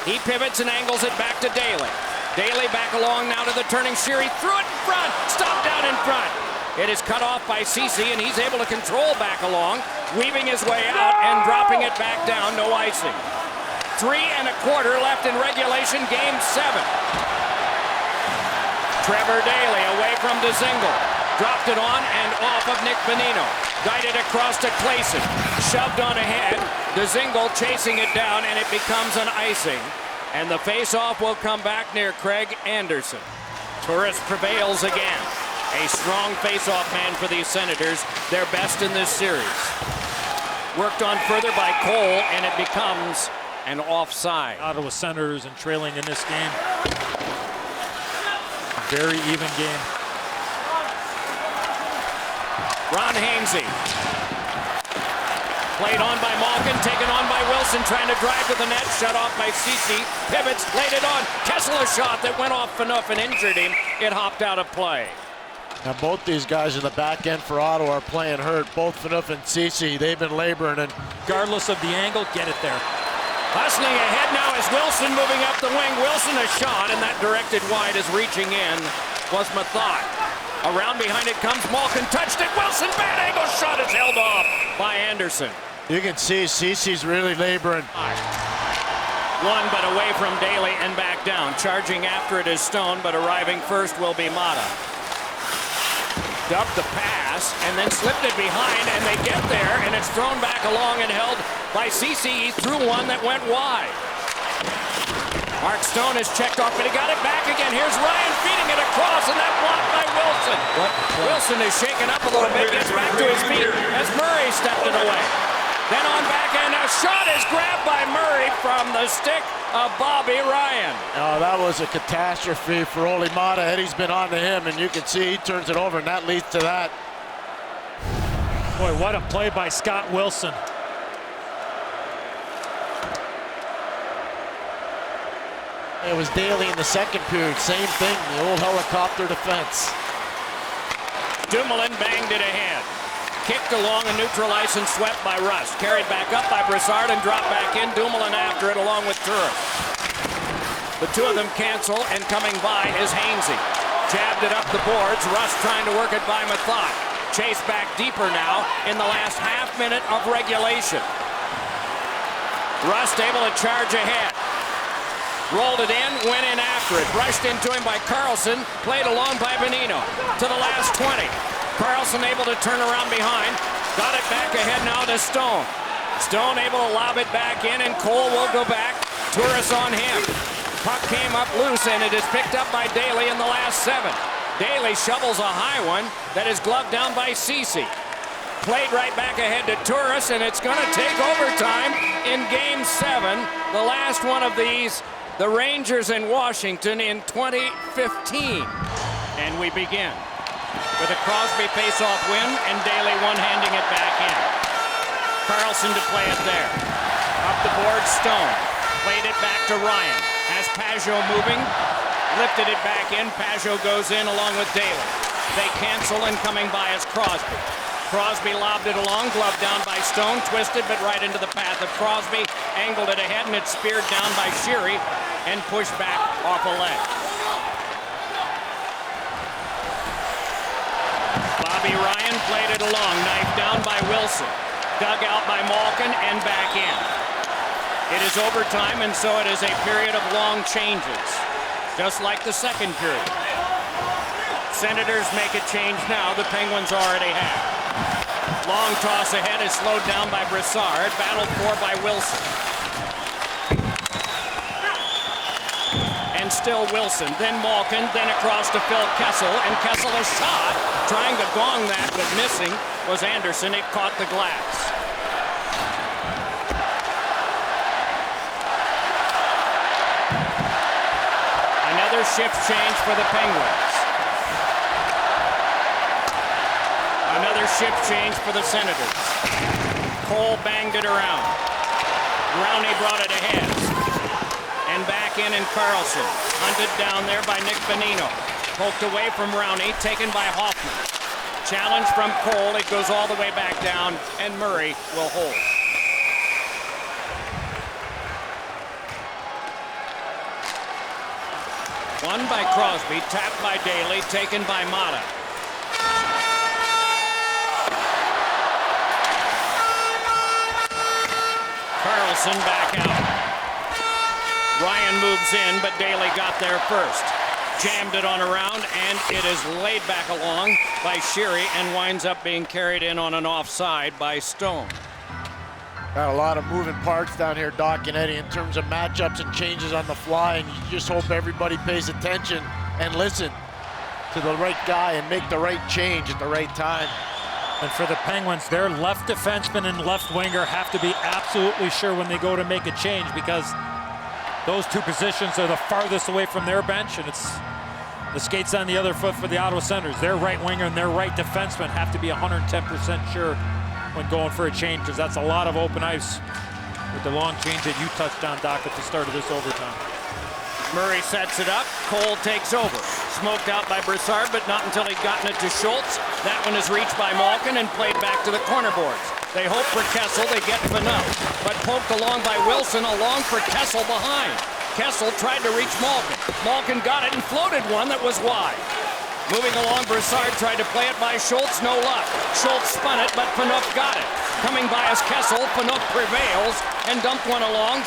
He pivots and angles it back to Daly. Daly back along now to the turning Sheary. Threw it in front. Stopped down in front. It is cut off by Ceci, and he's able to control back along, weaving his way out and dropping it back down. No icing. 3 1/4 left in regulation, game 7. Trevor Daly away from Dzingel. Dropped it on and off of Nick Bonino. Guided across to Clayson. Shoved on ahead. Dzingel chasing it down, and it becomes an icing. And the face-off will come back near Craig Anderson. Turris prevails again. A strong face-off man for these Senators. Their best in this series. Worked on further by Cole, and it becomes an offside. Ottawa Senators and trailing in this game. Very even game. Ron Hainsey. Played on by Malkin, taken on by Wilson, trying to drive to the net, shut off by Ceci. Pivots, laid it on. Kessel a shot that went off Phaneuf and injured him. It hopped out of play. Now both these guys in the back end for Ottawa are playing hurt. Both Phaneuf and Ceci, they've been laboring, and Regardless of the angle, get it there. Hustling ahead now is Wilson moving up the wing. Wilson a shot, and that directed wide as reaching in was Mathot. Around behind it comes Malkin, touched it. Wilson, bad angle shot is held off by Anderson. you can see Ceci's really laboring. One, but away from Daly and back down. Charging after it is Stone, but arriving first will be Mata. Dubbed the pass and then slipped it behind, and they get there, and it's thrown back along and held by Ceci. He threw one that went wide. Mark Stone is checked off, but he got it back again. Here's Ryan feeding it across, and that blocked by Wilson. Wilson is shaken up a little bit, gets back to his feet as Murray stepped it away. Then on back end, a shot is grabbed by Murray from the stick of Bobby Ryan. Oh, that was a catastrophe for Ole Mata. Eddie's been on to him, and you can see he turns it over, and that leads to that. Boy, what a play by Scott Wilson. It was Daly in the second period. Same thing, the old helicopter defense. Dumoulin banged it ahead. Kicked along and neutralized and swept by Rust. Carried back up by Brassard and dropped back in. Dumoulin after it along with Turris. The two of them cancel, and coming by is Hainsey. Jabbed it up the boards. Rust trying to work it by Mathot. Chased back deeper now in the last half minute of regulation. Rust able to charge ahead. Rolled it in, went in after it. Rushed into him by Carlson. Played along by Bonino. To the last 20. Carlson able to turn around behind. Got it back ahead now to Stone. Stone able to lob it back in, and Cole will go back. Turris on him. Puck came up loose, and it is picked up by Daly in the last 7. Daly shovels a high one that is gloved down by Ceci. Played right back ahead to Turris, and it's going to take overtime in Game 7. The last one of these, the Rangers in Washington in 2015. And we begin with a Crosby face-off win, and Daly one-handing it back in. Carlson to play it there. Up the board, Stone. Played it back to Ryan. Has Pajot moving. Lifted it back in. Pajot goes in along with Daly. They cancel, and coming by is Crosby. Crosby lobbed it along, gloved down by Stone, twisted but right into the path of Crosby. Angled it ahead, and it's speared down by Sheary and pushed back off a leg. Bobby Ryan played it along, knifed down by Wilson. Dug out by Malkin and back in. It is overtime, and so it is a period of long changes, just like the second period. Senators make a change now. The Penguins already have. Long toss ahead is slowed down by Brassard. Battled for by Wilson. And still Wilson. Then Malkin. Then across to Phil Kessel. And Kessel a shot. trying to gong that, but missing was Anderson. It caught the glass. Another shift change for the Penguins. Another shift change for the Senators. Cole banged it around. Rowney brought it ahead. And back in Carlson. Hunted down there by Nick Bonino. Poked away from Rowney, taken by Hoffman. Challenge from Cole, it goes all the way back down, and Murray will hold. Won by Crosby, tapped by Daly, taken by Mata. Carlson back out. Ryan moves in, but Daly got there first. Jammed it on around, and it is laid back along by Sheary and winds up being carried in on an offside by Stone. Got a lot of moving parts down here, Doc and Eddie, in terms of matchups and changes on the fly, and you just hope everybody pays attention and listen to the right guy and make the right change at the right time. And for the Penguins, their left defenseman and left winger have to be absolutely sure when they go to make a change, because those two positions are the farthest away from their bench, and it's the skates on the other foot for the Ottawa Senators. Their right winger and their right defenseman have to be 110% sure when going for a change, because that's a lot of open ice with the long change that you touched on, Doc, at the start of this overtime. Murray sets it up. Cole takes over. Smoked out by Brassard, but not until he'd gotten it to Schultz. That one is reached by Malkin and played back to the corner boards. They hope for Kessel. They get Phaneuf, but poked along by Wilson, along for Kessel behind. Kessel tried to reach Malkin. Malkin got it and floated one that was wide. Moving along, Brassard tried to play it by Schultz, no luck. Schultz spun it, but Phaneuf got it. Coming by as Kessel, Phaneuf prevails and dumped one along,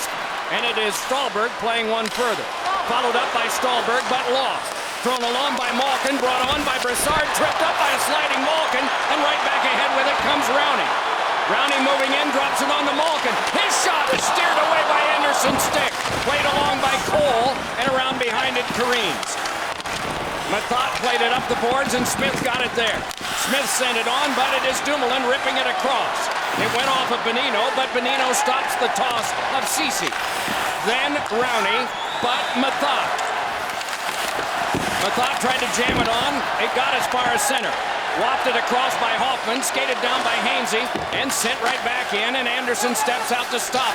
and it is Ståhlberg playing one further. Followed up by Ståhlberg, but lost. Thrown along by Malkin, brought on by Brassard, tripped up by a sliding Malkin, and right back ahead with it comes Rowney. Rowney moving in, drops it on to Malkin. His shot is steered away by Anderson's stick. Played along by Cole, and around behind it careens. Mathot played it up the boards, and Smith got it there. Smith sent it on, but it is Dumoulin ripping it across. It went off of Bonino, but Bonino stops the toss of Ceci. Then Rowney, but Mathot. Mathot tried to jam it on. It got as far as center. Wafted across by Hoffman, skated down by Hainsey, and sent right back in, and Anderson steps out to stop.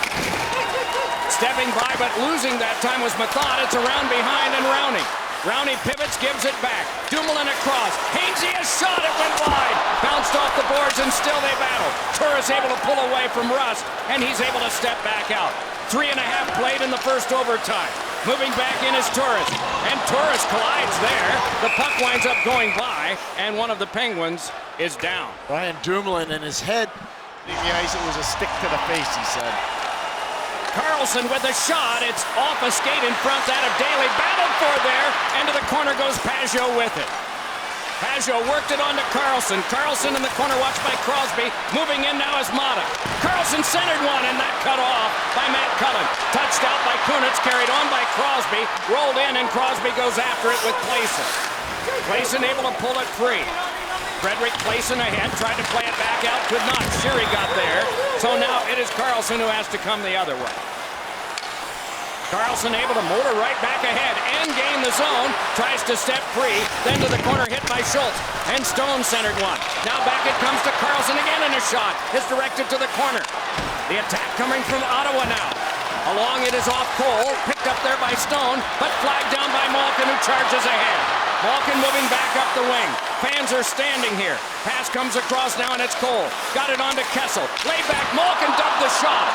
Stepping by, but losing that time was Mathot. It's around behind and Rowney. Rowney pivots, gives it back. Dumoulin across. Hainsey a shot, it went wide. Bounced off the boards, and still they battle. Turris able to pull away from Rust, and he's able to step back out. 3.5 played in the first overtime. Moving back in is Turris, and Turris collides there. The puck winds up going by, and one of the Penguins is down. Brian Dumoulin and his head in the ice, it was a stick to the face, he said. Carlson with a shot. It's off a skate in front. That of Daly. Battled for there. Into the corner goes Pajot with it. Pajot worked it on to Carlson. Carlson in the corner watched by Crosby. Moving in now is Mata. Carlson centered one, and that cut off by Matt Cullen. Touched out by Kunitz. Carried on by Crosby. Rolled in, and Crosby goes after it with Clayson. Clayson able to pull it free. Frederick Clayson ahead, tried to play it back out, could not. Sheary got there. So now it is Carlson who has to come the other way. Carlson able to motor right back ahead and gain the zone. Tries to step free, then to the corner, hit by Schultz. And Stone centered one. Now back it comes to Carlson again, and a shot is directed to the corner. The attack coming from Ottawa now. Along it is off Cole, picked up there by Stone, but flagged down by Malkin, who charges ahead. Malkin moving back up the wing. Fans are standing here. Pass comes across now, and it's Cole. Got it on to Kessel. Laid back, Malkin dumped the shot.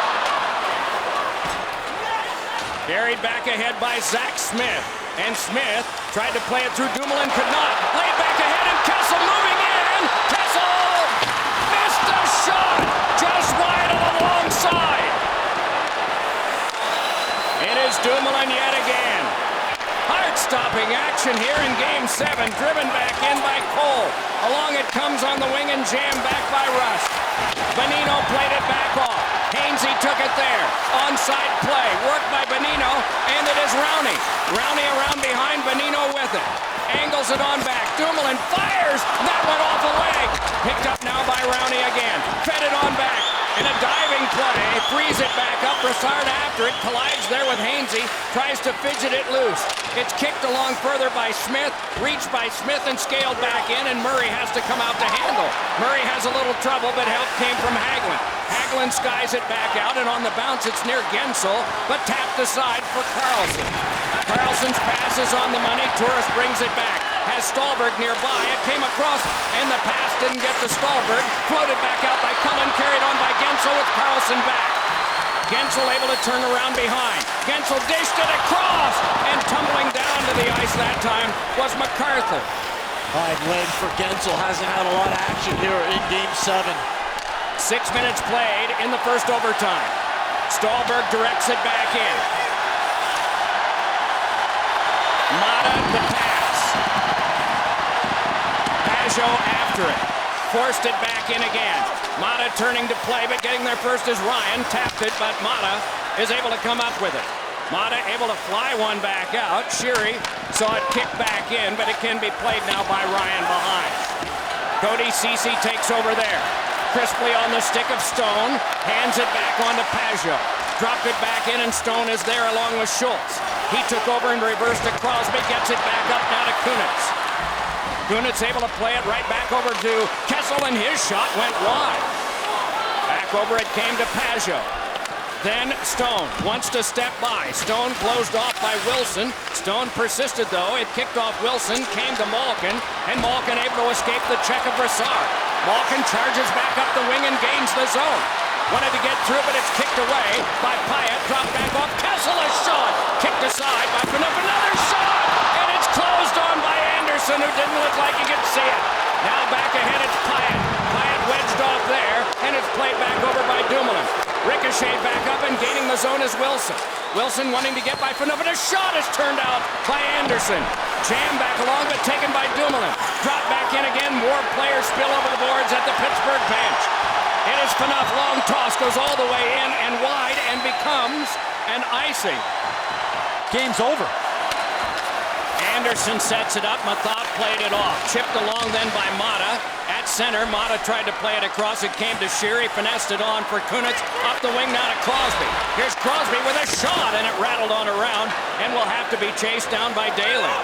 Carried back ahead by Zach Smith. And Smith tried to play it through Dumoulin, could not. Laid back ahead, and Kessel moving in. Kessel missed a shot just wide on the long side. It is Dumoulin yet again. Heart-stopping action here in Game 7, driven back in by Cole. Along it comes on the wing and jammed back by Rust. Bonino played it back off. Hainsey took it there. Onside play, worked by Bonino, and it is Rowney. Rowney around behind, Bonino with it. Angles it on back. Dumoulin fires. That went off up. Brassard after it. Collides there with Hainsey. Tries to fidget it loose. It's kicked along further by Smith. Reached by Smith and scaled back in, and Murray has to come out to handle. Murray has a little trouble, but help came from Hagelin. Hagelin skies it back out, and on the bounce it's near Gensel, but tapped aside for Carlson. Carlson's pass is on the money. Turris brings it back. Has Stålberg nearby. It came across, and the pass didn't get to Stålberg. Floated back out by Cullen, carried on by Gensel with Carlson back. Gensel able to turn around behind. Gensel dished it across, and tumbling down to the ice that time was MacArthur. Wide leg for Gensel. Hasn't had a lot of action here in Game 7. 6 minutes played in the first overtime. Stålberg directs it back in. Mata the pass. Pajot after it. Forced it back in again. Mata turning to play, but getting there first is Ryan. Tapped it, but Mata is able to come up with it. Mata able to fly one back out. Sheary saw it kick back in, but it can be played now by Ryan behind. Cody Ceci takes over there. Crisply on the stick of Stone. Hands it back onto Pajot. Dropped it back in, and Stone is there along with Schultz. He took over and reversed to Crosby. Gets it back up now to Kunitz. Kunitz able to play it right back over to Kessel, and his shot went wide. Back over it came to Pajot. Then Stone wants to step by. Stone closed off by Wilson. Stone persisted though. It kicked off Wilson, came to Malkin, and Malkin able to escape the check of Brassard. Malkin charges back up the wing and gains the zone. Wanted to get through, but it's kicked away by Pyatt. Dropped back off. Kessel, a shot. Kicked aside by Phaneuf. Another shot! And it's closed on by Anderson, who didn't look like he could see it. Now back ahead, it's Pyatt. Pyatt wedged off there, and it's played back over by Dumoulin. Ricochet back up, and gaining the zone is Wilson. Wilson wanting to get by Phaneuf, and a shot is turned out by Anderson. Jammed back along, but taken by Dumoulin. Dropped back in again. More players spill over the boards at the Pittsburgh bench. It is Phaneuf. Long toss goes all the way in and wide and becomes an icing. Game's over. Anderson sets it up. Mathot played it off. Chipped along then by Mata. At center, Mata tried to play it across. It came to Sheary. Finessed it on for Kunitz. Up the wing now to Crosby. Here's Crosby with a shot, and it rattled on around and will have to be chased down by Daly.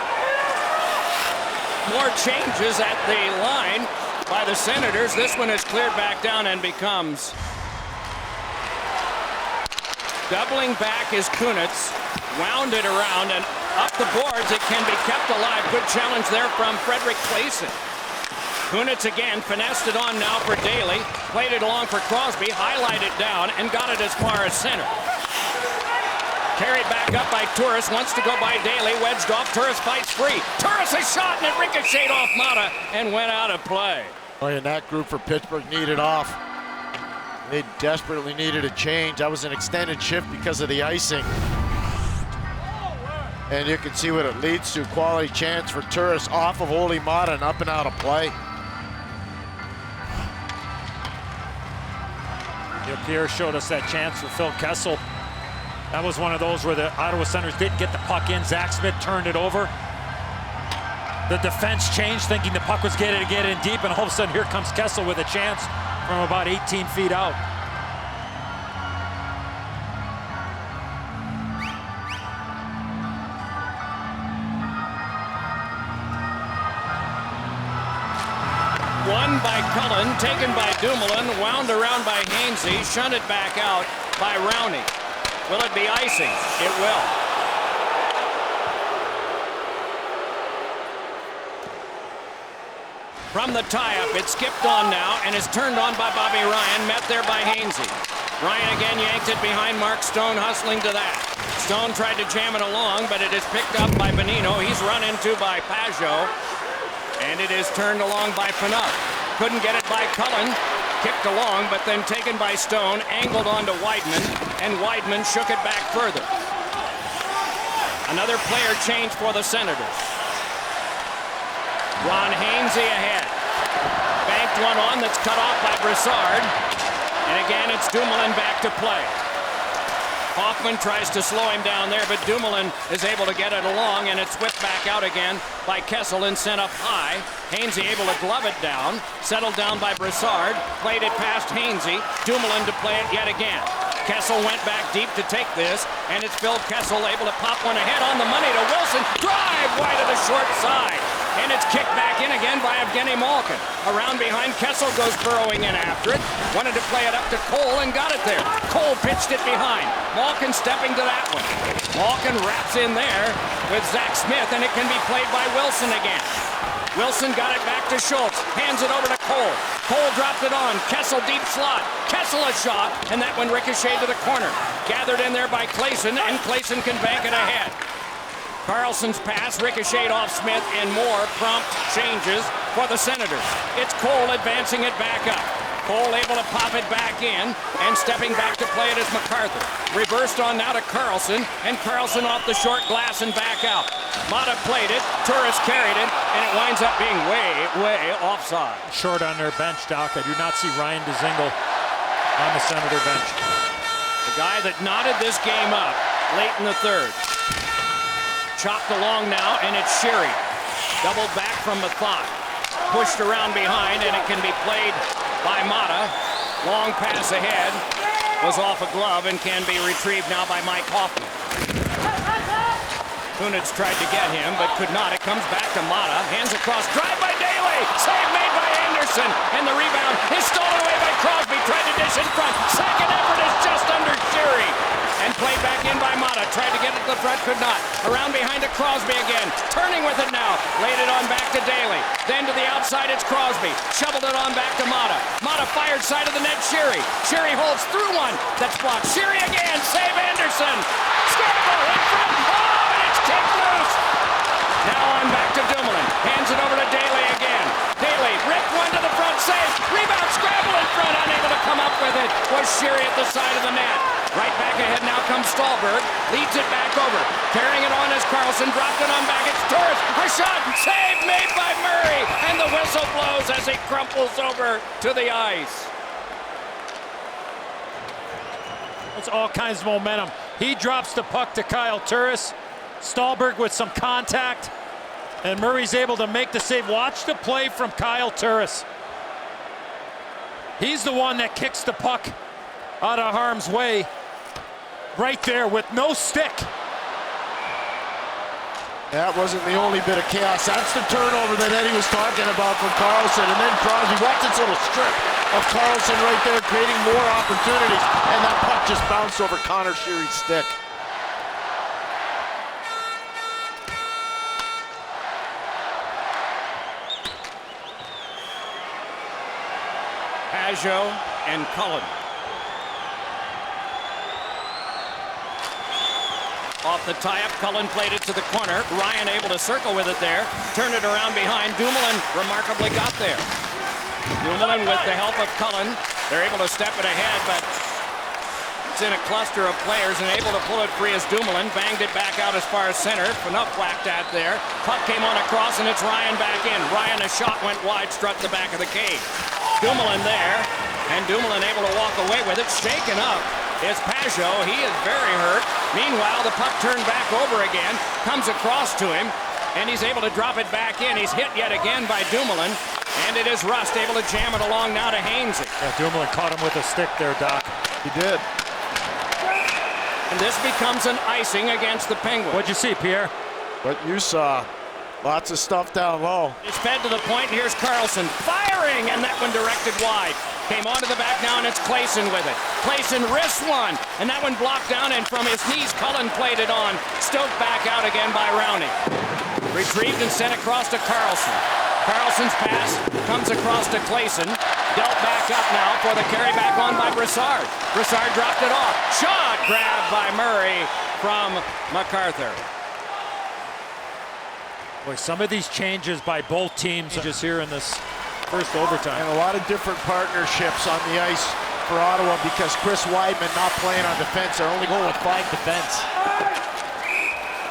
More changes at the line by the Senators. This one is cleared back down and becomes... Doubling back is Kunitz. Wound it around and up the boards. It can be kept alive. Good challenge there from Frederick Claesson. Kunitz again finessed it on now for Daly. Played it along for Crosby. Highlighted down and got it as far as center. Carried back up by Turris. Wants to go by Daly. Wedged off. Turris fights free. Turris a shot, and it ricocheted off Mata and went out of play. Boy, and that group for Pittsburgh needed off. They desperately needed a change. That was an extended shift because of the icing. And you can see what it leads to. Quality chance for Turris off of Ole Mata and up and out of play. Pierre showed us that chance for Phil Kessel. That was one of those where the Ottawa Senators did get the puck in. Zach Smith turned it over. The defense changed, thinking the puck was getting in deep, and all of a sudden here comes Kessel with a chance from about 18 feet out. Won by Cullen, taken by Dumoulin, wound around by Hainsey, shunted back out by Rowney. Will it be icing? It will. From the tie-up, it's skipped on now and is turned on by Bobby Ryan, met there by Hainsey. Ryan again yanked it behind Mark Stone, hustling to that. Stone tried to jam it along, but it is picked up by Bonino. He's run into by Pajot. And it is turned along by Phaneuf. Couldn't get it by Cullen. Kicked along, but then taken by Stone. Angled onto Weidman, and Weidman shook it back further. Another player change for the Senators. Ron Hainsey ahead. Banked one on that's cut off by Brassard. And again, it's Dumoulin back to play. Hoffman tries to slow him down there, but Dumoulin is able to get it along, and it's whipped back out again by Kessel and sent up high. Hainsey able to glove it down, settled down by Brassard, played it past Hainsey. Dumoulin to play it yet again. Kessel went back deep to take this, and it's Phil Kessel able to pop one ahead on the money to Wilson. Drive wide of the short side. And it's kicked back in again by Evgeny Malkin. Around behind, Kessel goes burrowing in after it. Wanted to play it up to Cole and got it there. Cole pitched it behind. Malkin stepping to that one. Malkin wraps in there with Zach Smith, and it can be played by Wilson again. Wilson got it back to Schultz. Hands it over to Cole. Cole dropped it on. Kessel deep slot. Kessel a shot, and that one ricocheted to the corner. Gathered in there by Clayson, and Clayson can bank it ahead. Carlson's pass ricocheted off Smith, and more prompt changes for the Senators. It's Cole advancing it back up. Cole able to pop it back in, and stepping back to play it is MacArthur. Reversed on now to Carlson, and Carlson off the short glass and back out. Mata played it, Turris carried it, and it winds up being way offside. Short on their bench, Doc. I do not see Ryan Dzingel on the Senator bench. The guy that knotted this game up late in the third. Chopped along now, and it's Sheary. Doubled back from Mathot. Pushed around behind, and it can be played by Mata. Long pass ahead. Was off a glove and can be retrieved now by Mike Hoffman. Kunitz tried to get him, but could not. It comes back to Mata. Hands across. Drive by Daly. Save made by Anderson. And the rebound is stolen away by Crosby. Tried to dish in front. Second effort is just under Sheary. And played back in by Mata. Tried to get it to the front, could not. Around behind to Crosby again. Turning with it now. Laid it on back to Daly. Then to the outside, it's Crosby. Shoveled it on back to Mata. Mata fired side of the net, Sheary. Sheary holds through one. That's blocked. Sheary again. Save Anderson. Scramble in front. Oh, and it's kicked loose. Now on back to Dumoulin. Hands it over to Daly again. Daly ripped one to the front. Save. Rebound. Scramble in front. Unable to come up with it. Was Sheary at the side of the net. Right back ahead now comes Stallberg. Leads it back over. Carrying it on as Carlson. Dropped it on back. It's Turris. A shot. Save made by Murray. And the whistle blows as he crumples over to the ice. It's all kinds of momentum. He drops the puck to Kyle Turris. Stallberg with some contact. And Murray's able to make the save. Watch the play from Kyle Turris. He's the one that kicks the puck out of harm's way. Right there with no stick. That wasn't the only bit of chaos. That's the turnover that Eddie was talking about from Carlson. And then Crosby, watch this little strip of Carlson right there, creating more opportunities. And that puck just bounced over Connor Sheary's stick. Pajot and Cullen. Off the tie-up, Cullen played it to the corner. Ryan able to circle with it there. Turn it around behind. Dumoulin remarkably got there. Dumoulin with the help of Cullen. They're able to step it ahead, but it's in a cluster of players and able to pull it free as Dumoulin. Banged it back out as far as center. Phaneuf whacked at there. Puck came on across, and it's Ryan back in. Ryan, a shot went wide, struck the back of the cage. Dumoulin there, and Dumoulin able to walk away with it. Shaken up is Pajot. He is very hurt. Meanwhile, the puck turned back over again, comes across to him, and he's able to drop it back in. He's hit yet again by Dumoulin, and it is Rust able to jam it along now to Hainsey. Yeah, Dumoulin caught him with a stick there, Doc. He did. And this becomes an icing against the Penguins. What'd you see, Pierre? What you saw. Lots of stuff down low. It's fed to the point, and here's Carlson firing, and that one directed wide. Came onto the back now, and it's Clayson with it. Clayson wrists one, and that one blocked down, and from his knees, Cullen played it on. Stoked back out again by Rowney. Retrieved and sent across to Carlson. Carlson's pass comes across to Clayson. Dealt back up now for the carry back on by Brassard. Brassard dropped it off. Shot grabbed by Murray from MacArthur. Boy, some of these changes by both teams just here in this first overtime. And a lot of different partnerships on the ice for Ottawa because Chris Weidman not playing on defense. They're only going with 5 defense.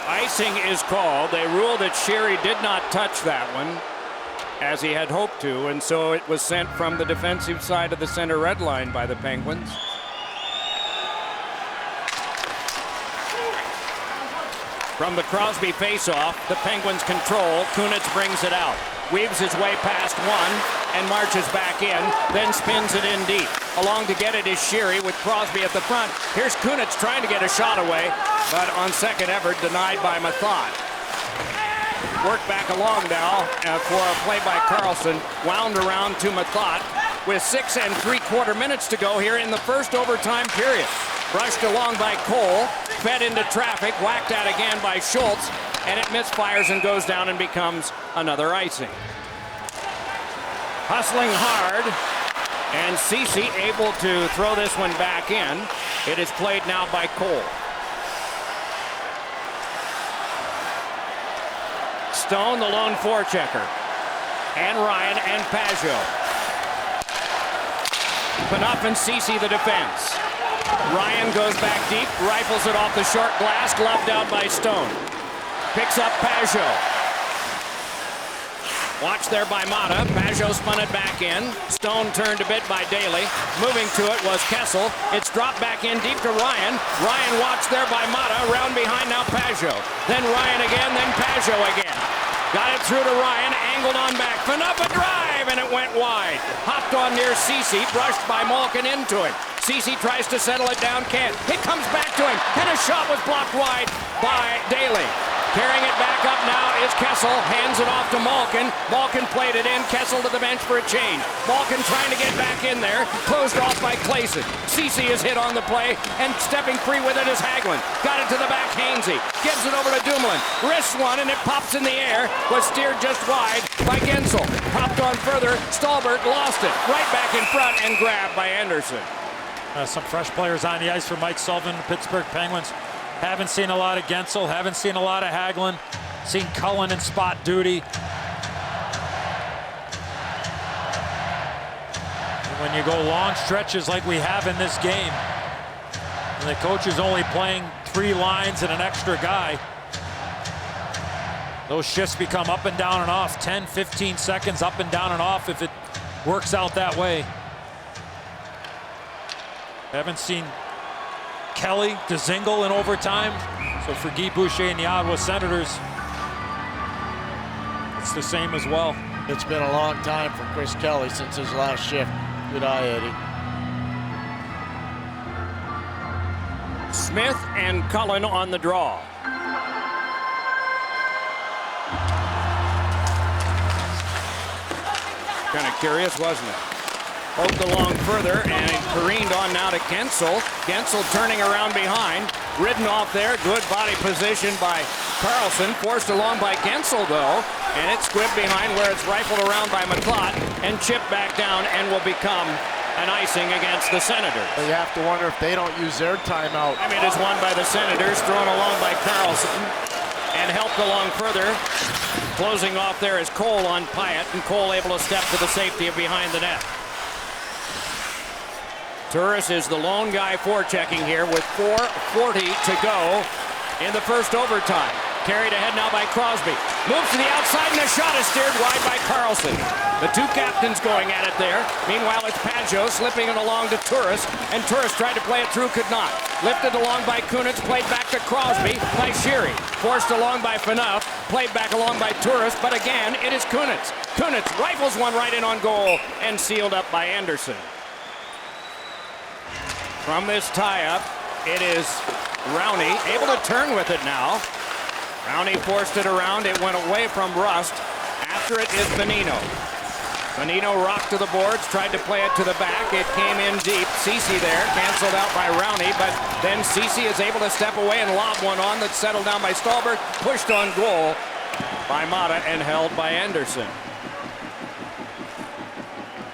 Icing is called. They ruled that Sheary did not touch that one as he had hoped to, and so it was sent from the defensive side of the center red line by the Penguins. From the Crosby faceoff, the Penguins control. Kunitz brings it out. Weaves his way past one. and marches back in, then spins it in deep. Along to get it is Sheary with Crosby at the front. Here's Kunitz trying to get a shot away, but on second effort denied by Mathot. Work back along now for a play by Carlson. Wound around to Mathot with 6 3/4 minutes to go here in the first overtime period. Brushed along by Cole, fed into traffic, whacked at again by Schultz, and it misfires and goes down and becomes another icing. Hustling hard, and Ceci able to throw this one back in. It is played now by Cole. Stone, the lone forechecker, and Ryan and Pajot. Phaneuf and Ceci the defense. Ryan goes back deep, rifles it off the short glass, gloved out by Stone. Picks up Pajot. Watch there by Mata. Pajot spun it back in. Stone turned a bit by Daly. Moving to it was Kessel. It's dropped back in deep to Ryan. Ryan watched there by Mata. Round behind now Pajot. Then Ryan again, then Pajot again. Got it through to Ryan, angled on back. Phaneuf a drive, and it went wide. Hopped on near Ceci, brushed by Malkin into it. Ceci tries to settle it down, can't. It comes back to him, and a shot was blocked wide by Daly. Carrying it back up now is Kessel, hands it off to Malkin. Malkin played it in, Kessel to the bench for a change. Malkin trying to get back in there, closed off by Clayson. Ceci is hit on the play, and stepping free with it is Hagelin. Got it to the back, Hainsey. Gives it over to Dumoulin. Wrists one, and it pops in the air. Was steered just wide by Gensel. Popped on further, Stallberg lost it. Right back in front and grabbed by Anderson. Some fresh players on the ice for Mike Sullivan, Pittsburgh Penguins. Haven't seen a lot of Gensel, haven't seen a lot of Hagelin. Seen Cullen in spot duty. And when you go long stretches like we have in this game, and the coach is only playing 3 lines and an extra guy, those shifts become up and down and off, 10, 15 seconds up and down and off if it works out that way. Haven't seen Kelly, Dzingel in overtime. So for Guy Boucher and the Ottawa Senators, it's the same as well. It's been a long time for Chris Kelly since his last shift. Good eye, Eddie. Smith and Cullen on the draw. Kind of curious, wasn't it? Poked along further and careened on now to Gensel. Gensel turning around behind. Ridden off there. Good body position by Carlson. Forced along by Gensel, though. And it's squibbed behind where it's rifled around by Mathot and chipped back down and will become an icing against the Senators. But you have to wonder if they don't use their timeout. I mean, it's won by the Senators, thrown along by Carlson, and helped along further. Closing off there is Cole on Pyatt, and Cole able to step to the safety of behind the net. Turris is the lone guy forechecking here with 4:40 to go in the first overtime. Carried ahead now by Crosby. Moves to the outside, and the shot is steered wide by Carlson. The two captains going at it there. Meanwhile, it's Pajot slipping it along to Turris, and Turris tried to play it through, could not. Lifted along by Kunitz, played back to Crosby by Sheary. Forced along by Phaneuf, played back along by Turris, but again, it is Kunitz. Kunitz rifles one right in on goal, and sealed up by Anderson. From this tie-up, it is Rowney able to turn with it now. Rowney forced it around. It went away from Rust. After it is Bonino. Bonino rocked to the boards, tried to play it to the back. It came in deep. Ceci there, canceled out by Rowney, but then Ceci is able to step away and lob one on that's settled down by Stallberg. Pushed on goal by Mata and held by Anderson.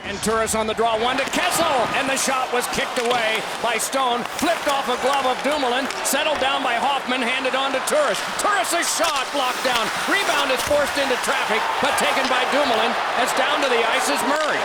And Turris on the draw, one to Kessel, and the shot was kicked away by Stone, flipped off a glove of Dumoulin, settled down by Hoffman, handed on to Turris. Turris' shot blocked down, rebound is forced into traffic, but taken by Dumoulin, as down to the ice is Murray.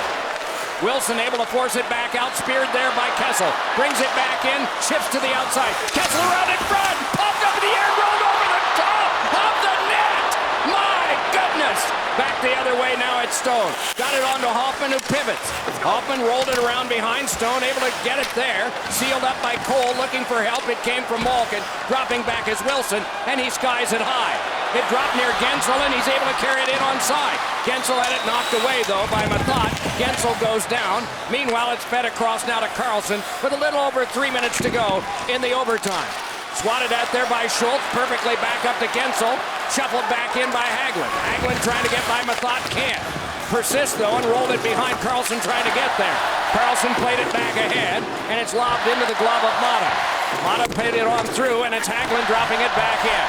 Wilson able to force it back out, speared there by Kessel, brings it back in, shifts to the outside, Kessel around in front, popped up in the air, rolled over the top of the net! My goodness! Back the other way now, it's Stone. Got it on to Hoffman, who pivots. Hoffman rolled it around behind Stone, able to get it there. Sealed up by Cole, looking for help. It came from Malkin. Dropping back is Wilson, and he skies it high. It dropped near Gensel, and he's able to carry it in onside. Gensel had it knocked away, though, by Mathot. Gensel goes down. Meanwhile, it's fed across now to Carlson with a little over 3 minutes to go in the overtime. Swatted at there by Schultz, perfectly back up to Gensel. Shuffled back in by Hagelin. Hagelin trying to get by Mathot, can't. Persists, though, and rolled it behind Carlson trying to get there. Carlson played it back ahead, and it's lobbed into the glove of Mata. Mata played it on through, and it's Hagelin dropping it back in.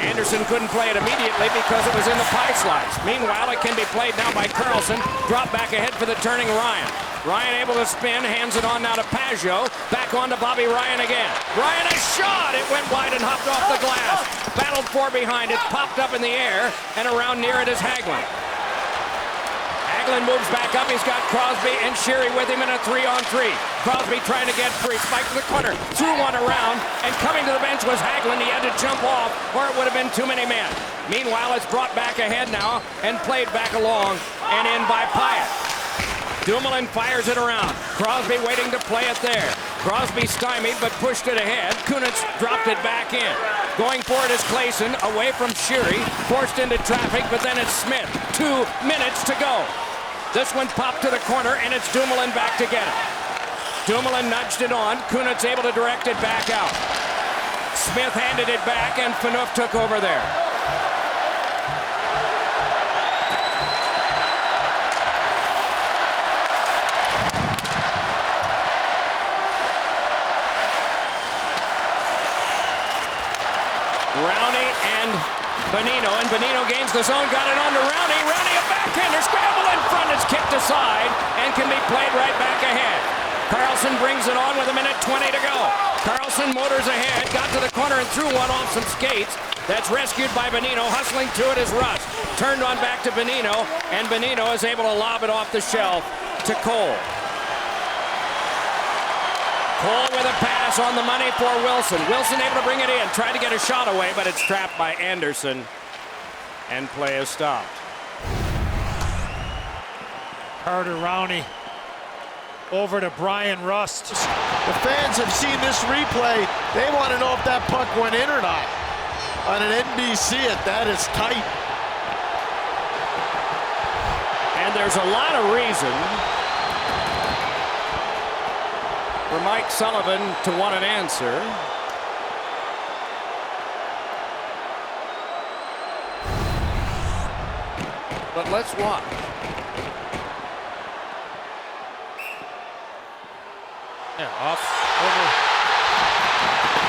Anderson couldn't play it immediately because it was in the pie slice. Meanwhile, it can be played now by Carlson. Drop back ahead for the turning Ryan. Ryan able to spin, hands it on now to Pageau. Back on to Bobby Ryan again. Ryan, a shot! It went wide and hopped off the glass. Battled for behind it, popped up in the air, and around near it is Hagelin. Hagelin moves back up. He's got Crosby and Sheary with him in a 3-on-3. Crosby trying to get free. Spike to the corner. Threw one around. And coming to the bench was Hagelin. He had to jump off or it would have been too many men. Meanwhile, it's brought back ahead now and played back along and in by Pyatt. Dumoulin fires it around. Crosby waiting to play it there. Crosby stymied but pushed it ahead. Kunitz dropped it back in. Going for it is Clayson, away from Sheary. Forced into traffic, but then it's Smith. 2 minutes to go. This one popped to the corner, and it's Dumoulin back to get it. Dumoulin nudged it on. Kunitz able to direct it back out. Smith handed it back, and Phaneuf took over there. Rowney and Bonino gains the zone, got it on to Rowney. Rowney a backhander, scramble in front, it's kicked aside and can be played right back ahead. Carlson brings it on with 1:20 to go. Carlson motors ahead, got to the corner and threw one off some skates. That's rescued by Bonino. Hustling to it is Russ. Turned on back to Bonino, and Bonino is able to lob it off the shelf to Cole. Cole with a pass on the money for Wilson. Wilson able to bring it in. Tried to get a shot away, but it's trapped by Anderson. And play is stopped. Carter Rowney over to Brian Rust. The fans have seen this replay. They want to know if that puck went in or not. On an NBC, that is tight. And there's a lot of reason for Mike Sullivan to want an answer. But let's watch. Yeah, off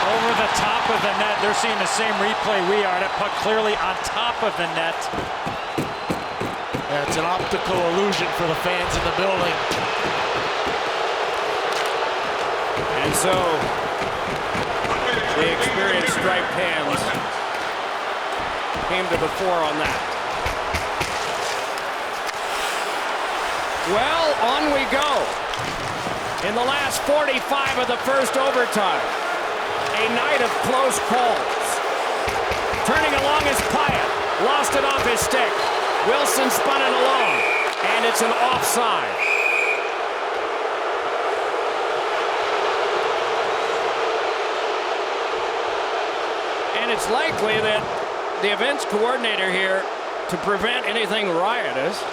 over the top of the net. They're seeing the same replay we are. That puck clearly on top of the net. Yeah, it's an optical illusion for the fans in the building. And so the experienced striped hands came to the fore on that. Well, on we go. In the last 45 of the first overtime, a night of close calls. Turning along is Pyatt. Lost it off his stick. Wilson spun it along, and it's an offside. And it's likely that the events coordinator here, to prevent anything riotous,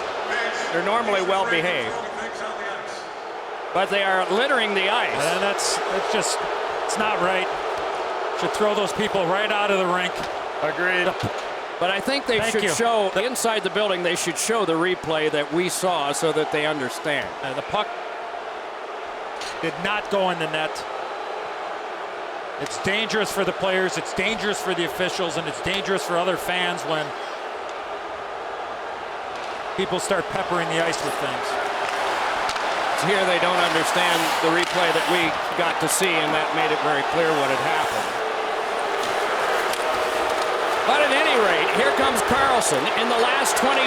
they're normally well behaved, but they are littering the ice. And that's just, it's not right. Should throw those people right out of the rink. Agreed. But I think they should show, inside the building, they should show the replay that we saw so that they understand. The puck did not go in the net. It's dangerous for the players, it's dangerous for the officials, and it's dangerous for other fans when people start peppering the ice with things. Here they don't understand the replay that we got to see, and that made it very clear what had happened. But at any rate, here comes Carlson in the last 22.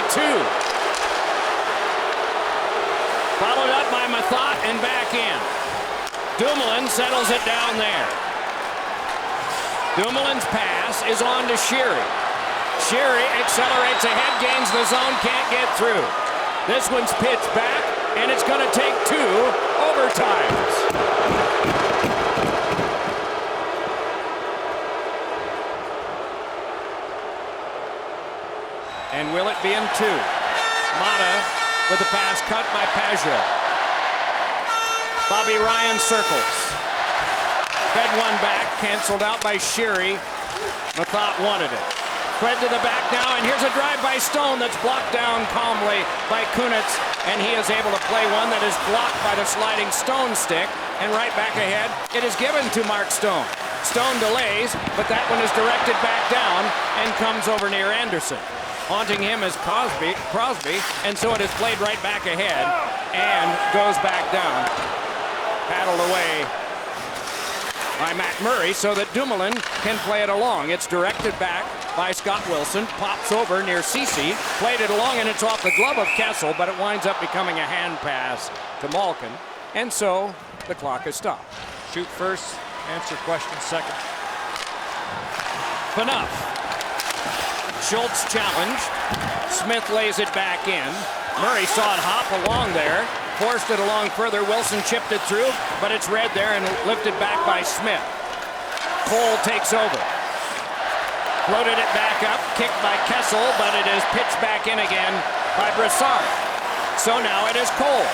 Followed up by Mathot and back in. Dumoulin settles it down there. Dumoulin's pass is on to Sheary. Sheary accelerates ahead, gains the zone, can't get through. This one's pitched back, and it's going to take 2 overtimes. And will it be in 2? Mata with the pass cut by Pageau. Bobby Ryan circles. Fed one back, canceled out by Sheary. Mathot wanted it. Fed to the back now, and here's a drive by Stone that's blocked down calmly by Kunitz, and he is able to play one that is blocked by the sliding Stone stick, and right back ahead, it is given to Mark Stone. Stone delays, but that one is directed back down and comes over near Anderson. Haunting him is Crosby, and so it is played right back ahead and goes back down. Paddled away by Matt Murray so that Dumoulin can play it along. It's directed back by Scott Wilson, pops over near Ceci, played it along, and it's off the glove of Kessel, but it winds up becoming a hand pass to Malkin, and so the clock is stopped. Shoot first, answer question second. Phaneuf. Schultz challenged. Smith lays it back in. Murray saw it hop along there, forced it along further. Wilson chipped it through, but it's read there and lifted back by Smith. Cole takes over. Floated it back up, kicked by Kessel, but it is pitched back in again by Brassard. So now it is Cole.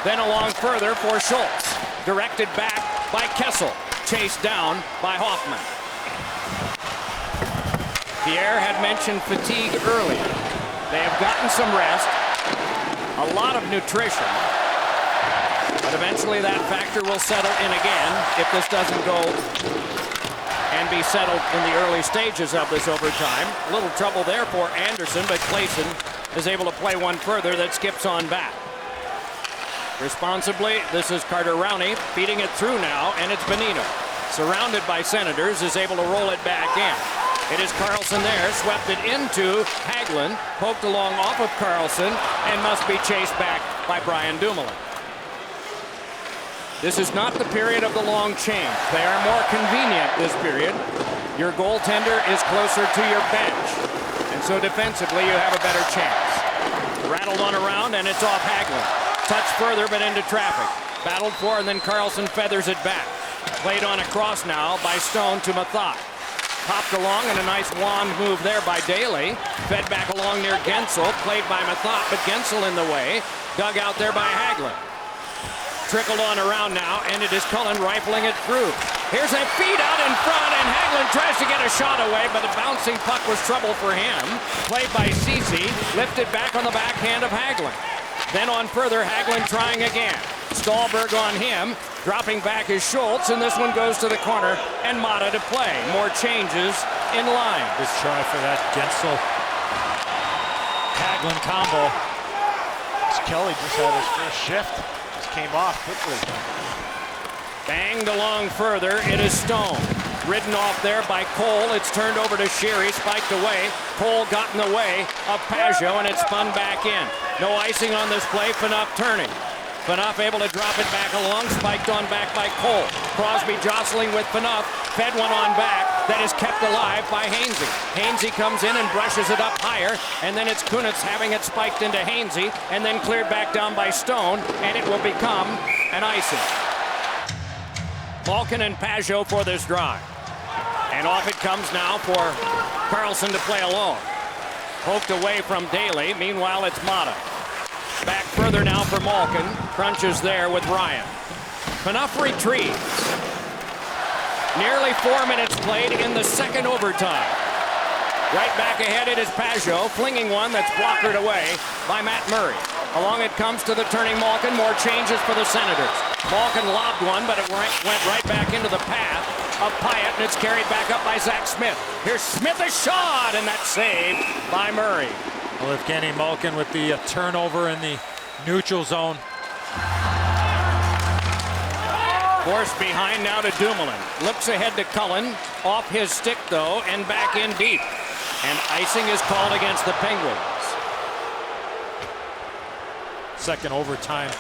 Then along further for Schultz. Directed back by Kessel. Chased down by Hoffman. Pierre had mentioned fatigue earlier. They have gotten some rest, a lot of nutrition, but eventually that factor will settle in again if this doesn't go and be settled in the early stages of this overtime. A little trouble there for Anderson, but Clayson is able to play one further that skips on back. Responsibly, this is Carter Rowney feeding it through now, and it's Bonino. Surrounded by Senators, is able to roll it back in. It is Carlson there, swept it into Hagelin, poked along off of Carlson, and must be chased back by Brian Dumoulin. This is not the period of the long change. They are more convenient this period. Your goaltender is closer to your bench, and so defensively you have a better chance. Rattled on around, and it's off Hagelin. Touch further, but into traffic. Battled for, and then Carlson feathers it back. Played on across now by Stone to Mathot. Popped along, and a nice wand move there by Daly. Fed back along near Gensel. Played by Mathot, but Gensel in the way. Dug out there by Hagelin. Trickled on around now, and it is Cullen rifling it through. Here's a feed out in front, and Hagelin tries to get a shot away, but the bouncing puck was trouble for him. Played by Ceci, lifted back on the backhand of Hagelin. Then on further, Hagelin trying again. Stallberg on him, dropping back is Schultz, and this one goes to the corner, and Mata to play. More changes in line. Good try for that Gensel Hagelin combo. Kelly just had his first shift. Just came off quickly. Banged along further, it is Stone. Ridden off there by Cole. It's turned over to Sheary, spiked away. Cole got in the way of Pageau, and it's spun back in. No icing on this play, Phaneuf turning. Phaneuf able to drop it back along, spiked on back by Cole. Crosby jostling with Phaneuf, fed one on back that is kept alive by Hainsey. Hainsey comes in and brushes it up higher, and then it's Kunitz having it spiked into Hainsey, and then cleared back down by Stone, and it will become an icing. Malkin and Pageau for this drive. And off it comes now for Carlson to play alone. Poked away from Daly. Meanwhile, it's Mata. Back further now for Malkin. Crunches there with Ryan. Phaneuf retrieves. Nearly 4 minutes played in the second overtime. Right back ahead, it is Pageau, flinging one that's blockered away by Matt Murray. Along it comes to the turning Malkin. More changes for the Senators. Malkin lobbed one, but it went right back into the path of Pyatt, and it's carried back up by Zach Smith. Here's Smith, a shot, and that's saved by Murray. Well, Evgeny Malkin with the turnover in the neutral zone. Forced behind now to Dumoulin. Looks ahead to Cullen. Off his stick, though, and back in deep. And icing is called against the Penguins. Second overtime.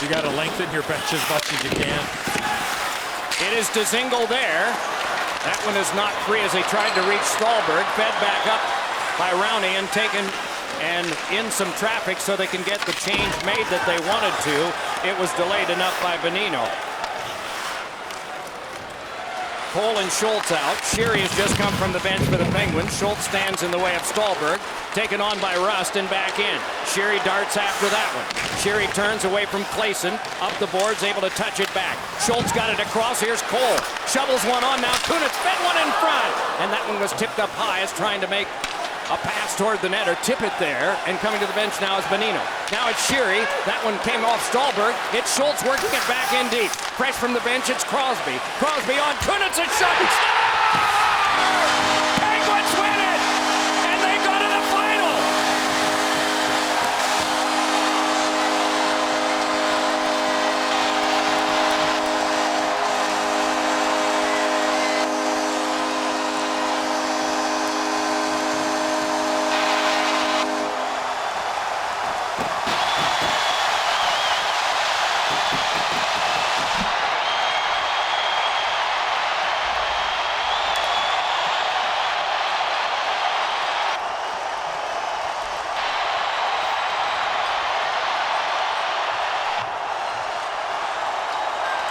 You got to lengthen your bench as much as you can. It is Dzingel there. That one is not free as they tried to reach Stallberg. Fed back up by Rowney and taken and in some traffic so they can get the change made that they wanted to. It was delayed enough by Bonino. Cole and Schultz out. Sheary has just come from the bench for the Penguins. Schultz stands in the way of Stallberg. Taken on by Rust and back in. Sheary darts after that one. Sheary turns away from Clayson. Up the boards, able to touch it back. Schultz got it across. Here's Cole. Shovels one on. Now Kunitz fed one in front. And that one was tipped up high as trying to make a pass toward the net or tip it there. And coming to the bench now is Bonino. Now it's Sheary. That one came off Stallberg. It's Schultz working it back in deep. Fresh from the bench, it's Crosby. Crosby on Kunitz. It's shot. Penguins win it! And they go to the final!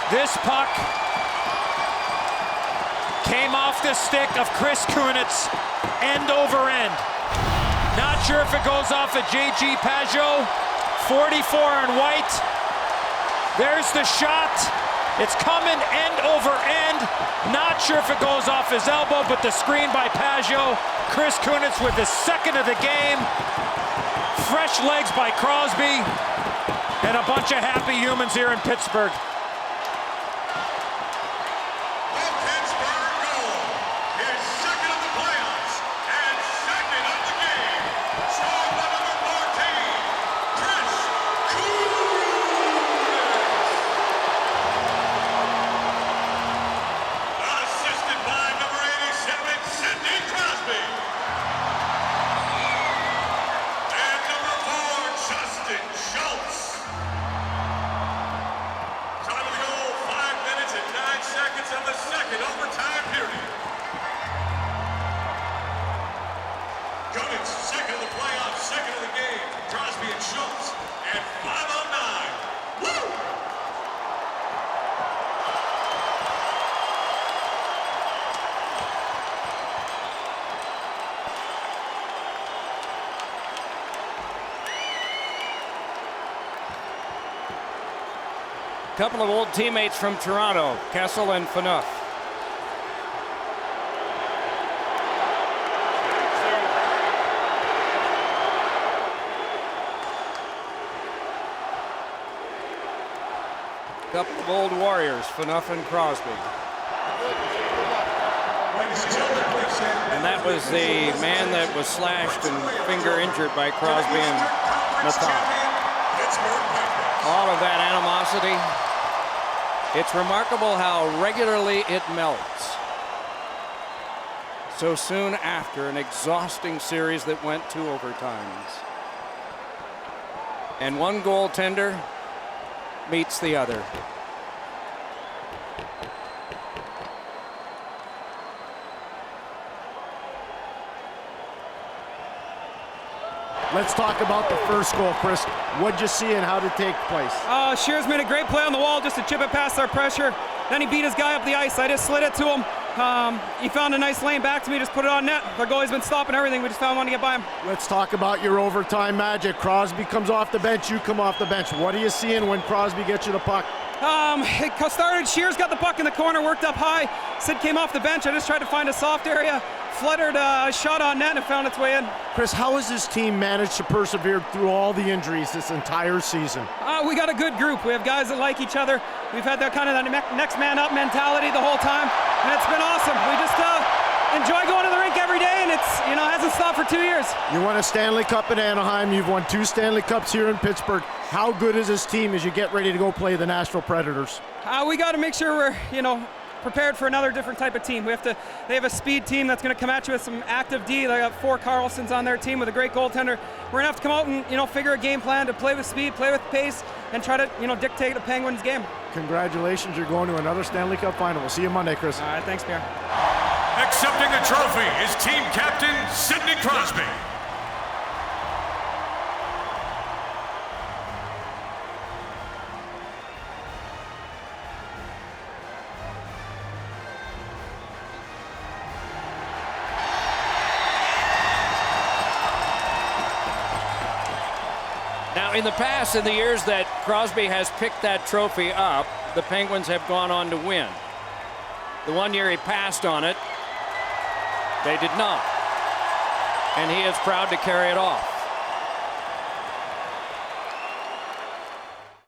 This puck came off the stick of Chris Kunitz, end over end. Not sure if it goes off of J.G. Pageau, 44 and white. There's the shot. It's coming end over end. Not sure if it goes off his elbow, but the screen by Pageau. Chris Kunitz with his second of the game. Fresh legs by Crosby. And a bunch of happy humans here in Pittsburgh. Couple of old teammates from Toronto, Kessel and Phaneuf. Couple of old Warriors, Phaneuf and Crosby. And that was the man that was slashed and finger injured by Crosby and Nathal. All of that animosity. It's remarkable how regularly it melts. So soon after an exhausting series that went to overtimes. And one goaltender meets the other. Let's talk about the first goal, Chris. What'd you see and how did it take place? Shears made a great play on the wall just to chip it past our pressure. Then he beat his guy up the ice. I just slid it to him. He found a nice lane back to me, just put it on net. Our goalie's been stopping everything. We just found one to get by him. Let's talk about your overtime magic. Crosby comes off the bench, you come off the bench. What are you seeing when Crosby gets you the puck? It started, Shears got the puck in the corner, worked up high. Sid came off the bench. I just tried to find a soft area, fluttered a shot on net and found its way in. Chris, how has this team managed to persevere through all the injuries this entire season? We got a good group. We have guys that like each other. We've had that kind of next man up mentality the whole time, and it's been awesome. We just enjoy going to the rink every day, and it's, hasn't stopped for 2 years. You won a Stanley Cup in Anaheim. You've won 2 Stanley Cups here in Pittsburgh. How good is this team as you get ready to go play the Nashville Predators? We got to make sure we're, prepared for another different type of team. They have a speed team that's going to come at you with some active D. They got 4 Carlsons on their team with a great goaltender. We're going to have to come out and, figure a game plan to play with speed, play with pace, and try to, dictate the Penguins game. Congratulations, you're going to another Stanley Cup final. We'll see you Monday, Chris. All right, thanks, Pierre. Accepting the trophy is team captain Sidney Crosby. in the past, in the years that Crosby has picked that trophy up, the Penguins have gone on to win. The one year he passed on it, they did not. And he is proud to carry it off.